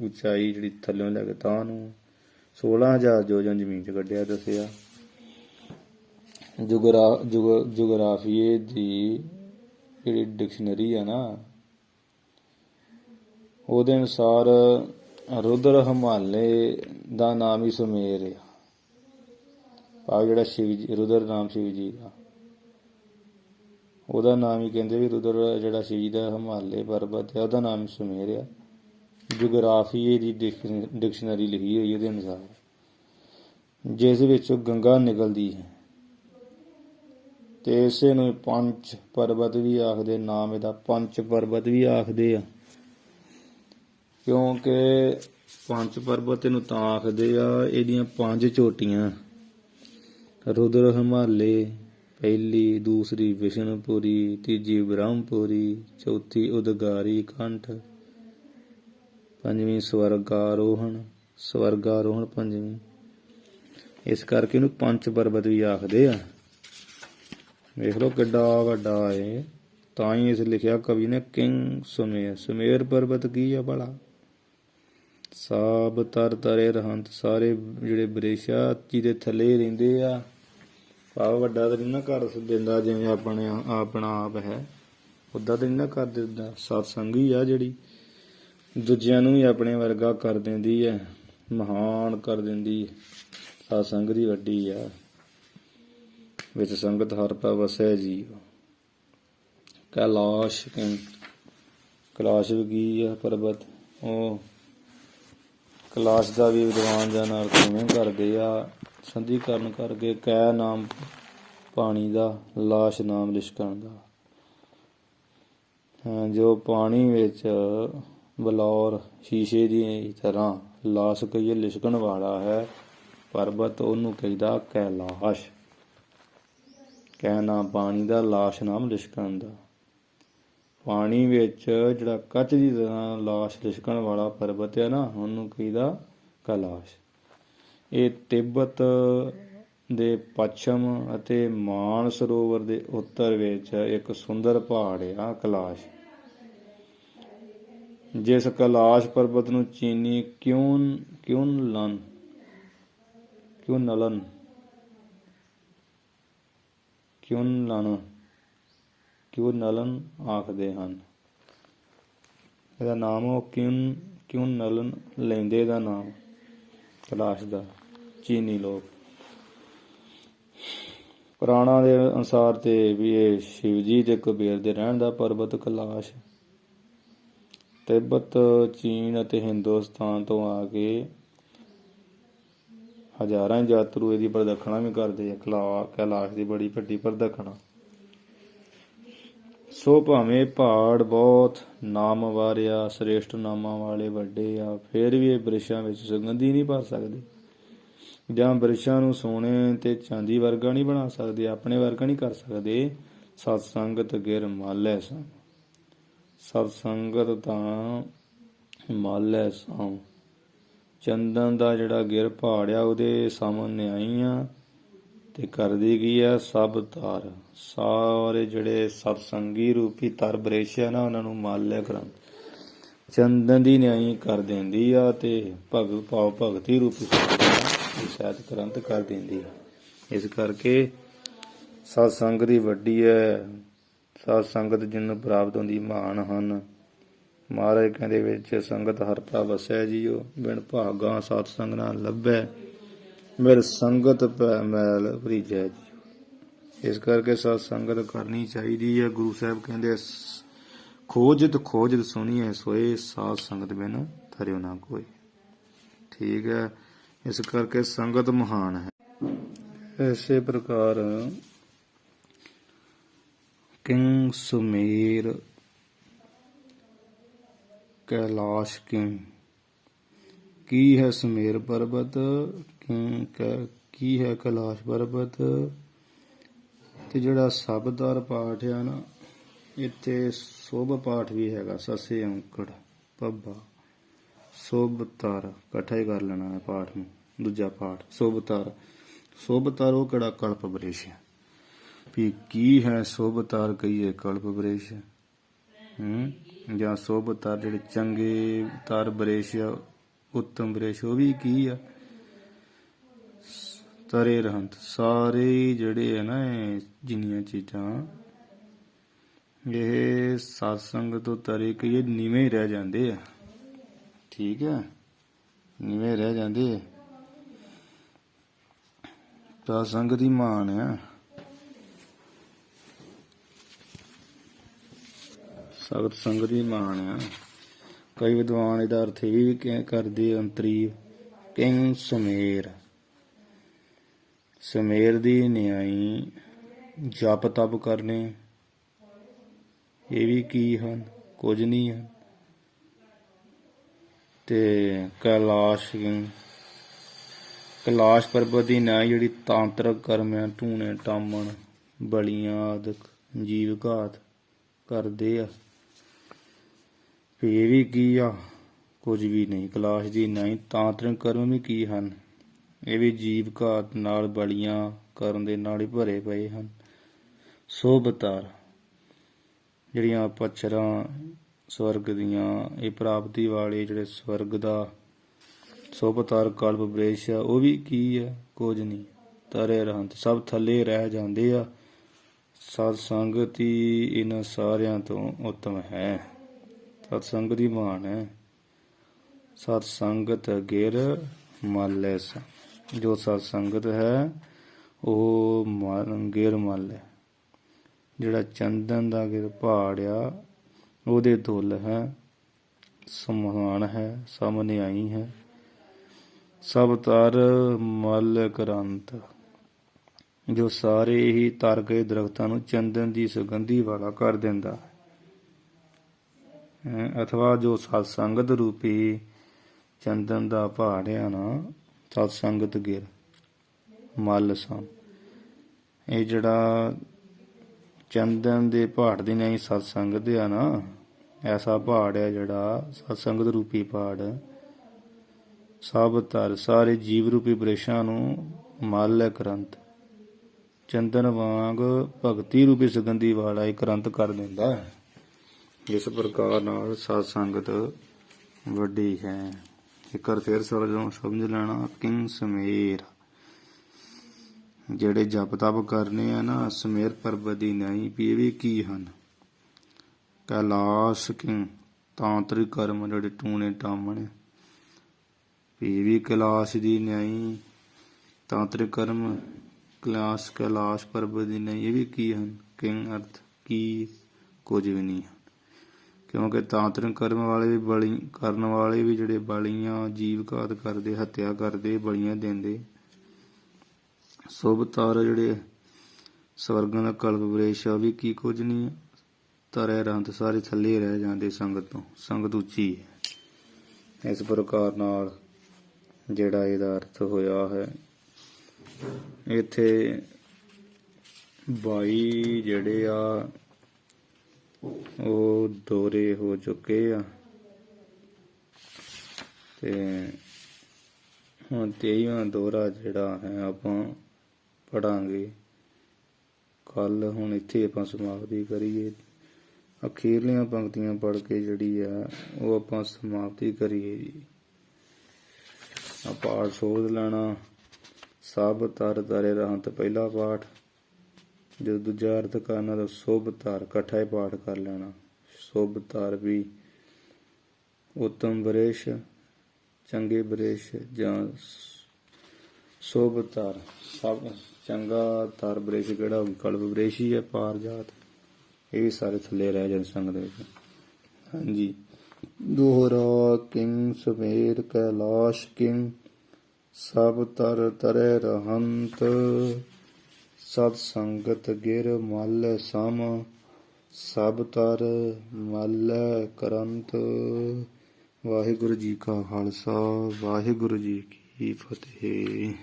ਉਚਾਈ ਜਿਹੜੀ ਥੱਲੋਂ ਲੈ ਕੇ ਤਾਂ ਨੂੰ। 16,000 ਯੋਜਨ ਜ਼ਮੀਨ 'ਚ ਕੱਢਿਆ ਦੱਸਿਆ। ਜੁਗਰਾਫੀਏ ਦੀ ਜਿਹੜੀ ਡਿਕਸ਼ਨਰੀ ਆ ਨਾ, ਉਹਦੇ ਅਨੁਸਾਰ ਰੁਦਰ ਹਿਮਾਲੇ ਦਾ ਨਾਮ ਹੀ ਸੁਮੇਰ ਆ। ਭਾਵ ਜਿਹੜਾ ਸ਼ਿਵ ਜੀ, ਰੁਦਰ ਨਾਮ ਸ਼ਿਵ ਜੀ ਦਾ, ਉਹਦਾ ਨਾਮ ਹੀ ਕਹਿੰਦੇ ਵੀ ਰੁਦਰ, ਜਿਹੜਾ ਸ਼ਿਵ ਜੀ ਦਾ ਹਿਮਾਲੇ ਪਰਬਤ ਹੈ ਉਹਦਾ ਨਾਮ ਸੁਮੇਰ ਆ। ਜੁਗਰਾਫੀਏ ਦੀ ਡਿਕਸ਼ਨਰੀ ਲਿਖੀ ਹੋਈ ਉਹਦੇ ਅਨੁਸਾਰ, ਜਿਸ ਵਿੱਚੋਂ ਗੰਗਾ ਨਿਕਲਦੀ ਹੈ। ਤੇ ਇਸੇ ਨੂੰ ਪੰਚ ਪਰਬਤ ਵੀ ਆਖਦੇ, ਨਾਮ ਇਹਦਾ ਪੰਚ ਪਰਬਤ ਵੀ ਆਖਦੇ ਆ, ਕਿਉਂਕਿ ਪੰਜ ਪਰਬਤ ਇਹਨੂੰ ਤਾਂ ਆਖਦੇ ਆ, ਇਹਦੀਆਂ 5 ਚੋਟੀਆਂ, ਰੁਦਰ ਹਿਮਾਲੇ ਪਹਿਲੀ, ਦੂਸਰੀ ਵਿਸ਼ਨੁਪੁਰੀ, ਤੀਜੀ ਬ੍ਰਹਮਪੁਰੀ, ਚੌਥੀ ਉਦਗਾਰੀ ਕੰਠ, ਪੰਜਵੀਂ ਸਵਰਗਾਰੋਹਣ ਪੰਜਵੀਂ। ਇਸ ਕਰਕੇ ਇਹਨੂੰ ਪੰਚ ਪਰਬਤ ਵੀ ਆਖਦੇ ਆ। ਵੇਖ ਲਓ ਕਿੱਡਾ ਵੱਡਾ ਏ। ਤਾਂ ਹੀ ਇਸ ਲਿਖਿਆ ਕਵੀ ਨੇ ਕਿੰਗ ਸੁਮੇਰ। ਸੁਮੇਰ ਪਰਬਤ ਕੀ ਆ ਭਲਾ? ਸਾਬ ਤਰ ਤਰੇ ਰਹੰਤ, ਸਾਰੇ ਜਿਹੜੇ ਬਰੇਸ਼ਾ ਜਿਹਦੇ ਥੱਲੇ ਰਹਿੰਦੇ ਆ। ਭਾਵ ਵੱਡਾ ਤਾਂ ਨਹੀਂ ਨਾ ਕਰ ਦਿੰਦਾ ਜਿਵੇਂ ਆਪਣਾ ਆਪ ਹੈ, ਉੱਦਾਂ ਤਾਂ ਨਹੀਂ ਨਾ ਕਰ ਦਿੰਦਾ। ਸਤਸੰਗੀ ਆ ਜਿਹੜੀ ਦੂਜਿਆਂ ਨੂੰ ਵੀ ਆਪਣੇ ਵਰਗਾ ਕਰ ਦਿੰਦੀ ਹੈ, ਮਹਾਨ ਕਰ ਦਿੰਦੀ। ਸਤਸੰਗ ਦੀ ਵੱਡੀ ਆ। ਵਿੱਚ ਸੰਗਤ ਹਰ ਪੈ ਵਸੈ ਜੀ। ਕੈਲਾਸ਼ ਵੀ ਕੀ ਆ ਪਰਬਤ? ਉਹ ਕੈਲਾਸ਼ ਦਾ ਵੀ ਵਿਦਵਾਨ ਜਨ ਅਰਥ ਕਿਵੇਂ ਕਰਦੇ ਆ? ਸੰਧੀਕਰਨ ਕਰਕੇ ਕੈ ਨਾਮ ਪਾਣੀ ਦਾ, ਲਾਸ਼ ਨਾਮ ਲਿਸ਼ਕਣ ਦਾ। ਜੋ ਪਾਣੀ ਵਿੱਚ ਬਲੌਰ ਸ਼ੀਸ਼ੇ ਦੀ ਤਰ੍ਹਾਂ ਲਾਸ਼ ਕਹੀਏ ਲਿਸ਼ਕਣ ਵਾਲਾ ਹੈ ਪਰਬਤ, ਉਹਨੂੰ ਕਹਿੰਦਾ ਕੈਲਾਸ਼। ਕੈ ਨਾਮ ਪਾਣੀ ਦਾ, ਲਾਸ਼ ਨਾਮ ਲਿਸ਼ਕਣ ਦਾ। ਪਾਣੀ ਵਿੱਚ ਜਿਹੜਾ ਕੱਚ ਦੀ ਤਰ੍ਹਾਂ ਲਾਸ਼ ਲਿਸ਼ਕਣ ਵਾਲਾ ਪਰਬਤ ਹੈ ਨਾ, ਉਹਨੂੰ ਕਹਿੰਦਾ ਕੈਲਾਸ਼। ਇਹ ਤਿੱਬਤ ਦੇ ਪੱਛਮ ਅਤੇ ਮਾਨ ਸਰੋਵਰ ਦੇ ਉੱਤਰ ਵਿੱਚ ਇੱਕ ਸੁੰਦਰ ਪਹਾੜ ਆ ਕੈਲਾਸ਼। ਜਿਸ ਕੈਲਾਸ਼ ਪਰਬਤ ਨੂੰ ਚੀਨੀ ਕਿਉਨਲਨ ਆਖਦੇ ਹਨ। ਇਹਦਾ ਨਾਮ ਉਹ ਕਿਉਨਲਨ ਲੈਂਦੇ, ਇਹਦਾ ਨਾਮ ਕੈਲਾਸ਼ ਦਾ ਚੀਨੀ ਲੋਕ। ਪੁਰਾਣਾਂ ਦੇ ਅਨੁਸਾਰ ਤੇ ਵੀ ਇਹ ਸ਼ਿਵ ਜੀ ਤੇ ਕਬੀਰ ਦੇ ਰਹਿਣ ਦਾ ਪਰਬਤ ਕੈਲਾਸ਼। ਤਿੱਬਤ, ਚੀਨ ਅਤੇ ਹਿੰਦੁਸਤਾਨ ਤੋਂ ਆ ਕੇ ਹਜ਼ਾਰਾਂ ਯਾਤਰੂ ਇਹਦੀ ਪ੍ਰਦਖਣਾ ਵੀ ਕਰਦੇ ਆ। ਕੈਲਾਸ਼ ਦੀ ਬੜੀ ਵੱਡੀ ਪ੍ਰਦਖਣਾ। ਸੋ ਭਾਵੇਂ ਪਹਾੜ ਬਹੁਤ ਨਾਮ ਵਾਰਿਆ, ਸ੍ਰੇਸ਼ਟ ਨਾਮਾਂ ਵਾਲੇ ਵੱਡੇ ਆ, ਫਿਰ ਵੀ ਇਹ ਬ੍ਰਿਸ਼ਾਂ ਵਿੱਚ ਸੁਗੰਧੀ ਨਹੀਂ ਭਰ ਸਕਦੇ, ਜਾਂ ਬ੍ਰਿਸ਼ਾਂ ਨੂੰ ਸੋਨੇ ਤੇ ਚਾਂਦੀ ਵਰਗਾ ਨਹੀਂ ਬਣਾ ਸਕਦੇ, ਆਪਣੇ ਵਰਗਾ ਨਹੀਂ ਕਰ ਸਕਦੇ। ਸਤਸੰਗਤ ਗਿਰ ਮਾਲੈ ਸਾਂ, ਸਤਸੰਗਤ ਤਾਂ ਮਾਲੈ ਸਾਂ। ਚੰਦਨ ਦਾ ਜਿਹੜਾ ਗਿਰ ਪਹਾੜ ਆ, ਉਹਦੇ ਸਾਹਮਣੇ ਆਈ ਆ ਤੇ ਕਰਦੀ ਕੀ ਆ? ਸਭ ਤਾਰ, ਸਾਰੇ ਜਿਹੜੇ ਸਤਸੰਗੀ ਰੂਪੀ ਤਰ ਬ੍ਰਿਸ਼ ਆ ਨਾ, ਉਹਨਾਂ ਨੂੰ ਮਾਲੈ ਗ੍ਰੰਥ ਚੰਦਨ ਦੀ ਨਿਆਈ ਕਰ ਦਿੰਦੀ ਆ ਤੇ ਭਗਤੀ ਰੂਪੀ ਸਹਿਤ ਗ੍ਰੰਥ ਕਰ ਦਿੰਦੀ ਆ। ਇਸ ਕਰਕੇ ਸਤਸੰਗ ਦੀ ਵੱਡੀ ਹੈ। ਸਤ ਸੰਗਤ ਜਿਹਨੂੰ ਪ੍ਰਾਪਤ ਹੁੰਦੀ ਮਹਾਨ ਹਨ। ਮਹਾਰਾਜ ਕਹਿੰਦੇ ਵਿੱਚ ਸੰਗਤ ਹਰ ਪ੍ਰਭ ਵਸੈ ਜੀਓ, ਬਿਨ ਭਾਗਾ ਸਤਸੰਗ ਨਾ ਲੱਭੈ, ਮੇਰ ਸੰਗਤ ਪੈ ਮੈਲ ਭਰੀਜੈ ਜੀਓ। ਇਸ ਕਰਕੇ ਸਤ ਸੰਗਤ ਕਰਨੀ ਚਾਹੀਦੀ ਹੈ। ਗੁਰੂ ਸਾਹਿਬ ਕਹਿੰਦੇ ਖੋਜਤ ਸੁਣੀਐ ਸੋਏ, ਸਾਧ ਸੰਗਤ ਬਿਨ ਧਰਿਓ ਨਾ ਕੋਈ। ਠੀਕ ਹੈ। ਇਸ ਕਰਕੇ ਸੰਗਤ ਮਹਾਨ ਹੈ। ਇਸੇ ਪ੍ਰਕਾਰ ਕਿੰਗ ਸੁਮੇਰ ਕੈਲਾਸ਼ ਕਿੰਗ। ਕੀ ਹੈ ਸੁਮੇਰ ਪਰਬਤ, ਕੀ ਹੈ ਕੈਲਾਸ਼ ਪਰਬਤ। ਤੇ ਜਿਹੜਾ ਸਬਦਾਰ ਪਾਠ ਆ ਨਾ, ਇੱਥੇ ਸੋਭ ਪਾਠ ਵੀ ਹੈਗਾ। ਸੱਸੇ ਔਂਕੜ ਪੱਬਾ ਸੋਭਤਾਰ ਇਕੱਠਾ ਹੀ ਕਰ ਲੈਣਾ ਹੈ ਪਾਠ ਨੂੰ। ਦੂਜਾ ਪਾਠ ਸੋਭਤਾਰ। ਸੋਭਤਾਰ ਉਹ ਕਿਹੜਾ ਕਲਪ ਬ੍ਰਿਸ਼ ਹੈ ਵੀ ਕੀ ਹੈ? ਸੋਭਤਾਰ ਕਹੀਏ ਕਲਪ ਬ੍ਰਿਸ਼, ਜਾਂ ਸੋਭਤਾਰ ਜਿਹੜੇ ਚੰਗੇ ਤਾਰ ਬ੍ਰਿਸ਼ ਆ, ਉੱਤਮ ਬ੍ਰਿਸ਼, ਉਹ ਵੀ ਕੀ ਆ? ਤਰੇ ਰਹੰਤ। ਸਾਰੇ ਜਿਹੜੇ ਹੈ ਨਾ, ਇਹ ਜਿੰਨੀਆਂ ਚੀਜ਼ਾਂ ਇਹ ਸਤਸੰਗ ਤੋਂ ਤਰੇ ਕਹੀਏ ਨੀਵੇਂ ਰਹਿ ਜਾਂਦੇ ਆ। ਠੀਕ ਹੈ, ਨੀਵੇਂ ਰਹਿ ਜਾਂਦੇ ਆ। ਸਤਸੰਗ ਦੀ ਮਾਨ ਆ। ਸਤ ਸੰਗ ਦੀ ਮਾਨ ਆ। ਕਈ ਵਿਦਵਾਨ ਇਹਦਾ ਅਰਥ ਇਹ ਵੀ ਕਰਦੇ ਅੰਤਰੀ ਕਿੰਗ ਸੁਮੇਰ। ਸੁਮੇਰ ਦੀ ਨਿਆਈ, ਜਪ ਤਪ ਕਰਨੇ, ਇਹ ਵੀ ਕੀ ਹਨ? ਕੁਝ ਨਹੀਂ ਹਨ। ਤੇ ਕੈਲਾਸ਼ ਪਰਬਤ ਦੀ ਨਿਆਈ ਜਿਹੜੀ ਤਾਂਤਰਿਕ ਕਰਮ ਆ, ਟੂਣੇ ਟਾਮਣ, ਬਲੀਆਂ ਆਦਿਕ ਜੀਵ ਘਾਤ ਕਰਦੇ ਆ। ਇਹ ਵੀ ਕੀ ਆ? ਕੁਝ ਵੀ ਨਹੀਂ। ਕੈਲਾਸ਼ ਦੀ ਨਹੀਂ ਤਾਂਤਰਿਕ ਕਰਮ ਵੀ ਕੀ ਹਨ? ਇਹ ਵੀ ਜੀਵ ਘਾਤ ਨਾਲ ਬਲੀਆਂ ਕਰਨ ਦੇ ਨਾਲ ਹੀ ਭਰੇ ਪਏ ਹਨ। ਸੋਭਤਾਰ ਜਿਹੜੀਆਂ ਪੱਛਰਾਂ ਸਵਰਗ ਦੀਆਂ, ਇਹ ਪ੍ਰਾਪਤੀ ਵਾਲੇ ਜਿਹੜੇ ਸਵਰਗ ਦਾ ਸੋਭਤਾਰ ਕਲਪ ਬ੍ਰੇਸ਼ ਆ, ਉਹ ਵੀ ਕੀ ਆ? ਕੁਝ ਨਹੀਂ। ਤਰੇ ਰਹਿੰਤ ਸਭ ਥੱਲੇ ਰਹਿ ਜਾਂਦੇ ਆ। ਸਤ ਸੰਗਤ ਹੀ ਇਹਨਾਂ ਸਾਰਿਆਂ ਤੋਂ ਉੱਤਮ ਹੈ। ਸਤ ਸੰਗਤ ਦੀ ਮਾਨ ਹੈ। ਸਤ ਸੰਗਤ ਗਿਰ ਮਲ ਐਸਾ, ਜੋ ਸਤ ਸੰਗਤ ਹੈ ਉਹ ਗਿਰ ਮਲ ਹੈ। ਜਿਹੜਾ ਚੰਦਨ ਦਾ ਗਿਰ ਪਹਾੜ ਆ ਉਹਦੇ ਦੁੱਲ ਹੈ, ਸਮਾਨ ਹੈ, ਸਮਨਿਆਈ ਹੈ। ਸਭ ਤਰ ਮਲ ਕਰੰਤ, ਜੋ ਸਾਰੇ ਹੀ ਤਰ ਗਏ ਦਰਖਤਾਂ ਨੂੰ ਚੰਦਨ ਦੀ ਸੁਗੰਧੀ ਵਾਲਾ ਕਰ ਦਿੰਦਾ ਹੈ। ਅਥਵਾ ਜੋ ਸਤ ਸੰਗਤ ਰੂਪੀ ਚੰਦਨ ਦਾ ਪਹਾੜ ਆ ਨਾ, ਸਤ ਸੰਗਤ ਗਿਰ ਮਲ ਸਮ, ਇਹ ਜਿਹੜਾ ਚੰਦਨ ਦੇ ਪਹਾੜ ਦੀ ਨਹੀਂ ਸਤ ਸੰਗਤ ਆ ਨਾ, ਐਸਾ ਪਹਾੜ ਹੈ ਜਿਹੜਾ ਸਤ ਸੰਗਤ ਰੂਪੀ ਪਹਾੜ ਸਭ ਤਰ ਸਾਰੇ ਜੀਵ ਰੂਪੀ ਬ੍ਰਿਸ਼ਾਂ ਨੂੰ ਮਲ ਕਰੰਤ, ਚੰਦਨ ਵਾਂਗ ਭਗਤੀ ਰੂਪੀ ਸੁਗੰਧੀ ਵਾਲਾ ਇੱਕ ਕਰੰਤ ਕਰ ਦਿੰਦਾ ਹੈ। ਇਸ ਪ੍ਰਕਾਰ ਨਾਲ ਸਤ ਸੰਗਤ ਵੱਡੀ ਹੈ। ਇੱਕ ਵਾਰ ਫਿਰ ਸਮਝ ਲੈਣਾ। ਕਿੰਗ ਸਮੇਰ, ਜਿਹੜੇ ਜਪ ਤਪ ਕਰਨੇ ਆ ਨਾ ਸਮੇਰ ਪਰਬਤ ਦੀ ਨਹੀਂ, ਵੀ ਇਹ ਵੀ ਕੀ ਹਨ? ਕੈਲਾਸ਼ ਕਿੰਗ ਤਾਂਤਰਿਕ ਕਰਮ, ਜਿਹੜੇ ਟੂਣੇ ਟਾਮਣ, ਇਹ ਵੀ ਕੈਲਾਸ਼ ਦੀ ਨਹੀਂ। ਤਾਂਤਰਿਕ ਕਰਮ ਕੈਲਾਸ਼ ਪਰਬਤ ਦੀ ਨਹੀਂ, ਇਹ ਵੀ ਕੀ ਹਨ? ਕਿੰਗ ਅਰਥ ਕੀ? ਕੁਝ ਵੀ ਨਹੀਂ ਹਨ। ਕਿਉਂਕਿ ਤਾਂਤਰਿਕ ਕਰਮ ਵਾਲੇ ਵੀ ਬਲੀ ਕਰਨ ਵਾਲੇ ਵੀ ਜਿਹੜੇ ਬਲੀਆਂ ਜੀਵ ਘਾਤ ਕਰਦੇ, ਹੱਤਿਆ ਕਰਦੇ, ਬਲੀਆਂ ਦਿੰਦੇ। ਸ਼ੁਭ ਤਾਰ ਜਿਹੜੇ ਸਵਰਗਾਂ ਦਾ ਕਲਪ ਬ੍ਰੇਸ਼ ਆ, ਵੀ ਕੀ ਕੁਝ ਨਹੀਂ। ਤਰੇ ਰਹਿੰਤ ਸਾਰੇ ਥੱਲੇ ਰਹਿ ਜਾਂਦੇ ਸੰਗਤ ਤੋਂ, ਸੰਗਤ ਉੱਚੀ ਹੈ। ਇਸ ਪ੍ਰਕਾਰ ਨਾਲ ਜਿਹੜਾ ਇਹਦਾ ਅਰਥ ਹੋਇਆ ਹੈ, ਇੱਥੇ 22 ਜਿਹੜੇ ਆ ਉਹ ਦੋਹਰੇ ਹੋ ਚੁੱਕੇ ਆ ਤੇ ਹੁਣ 23ਵਾਂ ਦੋਹਰਾ ਜਿਹੜਾ ਹੈ ਆਪਾਂ ਪੜਾਂਗੇ ਕੱਲ। ਹੁਣ ਇੱਥੇ ਆਪਾਂ ਸਮਾਪਤੀ ਕਰੀਏ। ਅਖੀਰਲੀਆਂ ਪੰਕਤੀਆਂ ਪੜ੍ਹ ਕੇ ਜਿਹੜੀ ਆ ਉਹ ਆਪਾਂ ਸਮਾਪਤੀ ਕਰੀਏ ਜੀ। ਪਾਠ ਸੋਧ ਲੈਣਾ। ਸਭ ਤਰ ਤਰੇ ਰਹਿੰਤ ਪਹਿਲਾ ਪਾਠ, ਜਦੋਂ ਦੂਜਾ ਅਰਥ ਕਰਨਾ ਤਾਂ ਸ਼ੁਭ ਤਰ ਇਕੱਠਾ ਹੀ ਪਾਠ ਕਰ ਲੈਣਾ। ਸ਼ੁਭ ਤਰ ਵੀ ਉੱਤਮ ਬ੍ਰਿਸ਼, ਚੰਗੇ ਬ੍ਰਿਸ਼ ਜਾਂ ਸ਼ੁਭ ਤਰ ਸਭ ਚੰਗਾ ਤਰ ਬ੍ਰਿਸ਼ ਕਿਹੜਾ ਹੋਊ? ਕਲਪ ਬ੍ਰਿਸ਼ ਹੀ ਹੈ, ਪਾਰ ਜਾਤ। ਇਹ ਵੀ ਸਾਰੇ ਥੱਲੇ ਰਹਿ ਜਾਣ ਸੰਗ ਦੇ ਵਿੱਚ। ਹਾਂਜੀ। ਦੋਹਰਾ ਕਿੰਗ ਸਮੇਰ ਕੈਲਾਸ਼ ਕਿੰਗ, ਸਭ ਤਰ ਤਰੇ ਰਹਿੰਤ, ਸਤ ਸੰਗਤ ਗਿਰ ਮਲ ਸਮ, ਸਭ ਤਰ ਮਲ ਕਰੰਤ। ਵਾਹਿਗੁਰੂ ਜੀ ਕਾ ਖਾਲਸਾ, ਵਾਹਿਗੁਰੂ ਜੀ ਕੀ ਫਤਿਹ।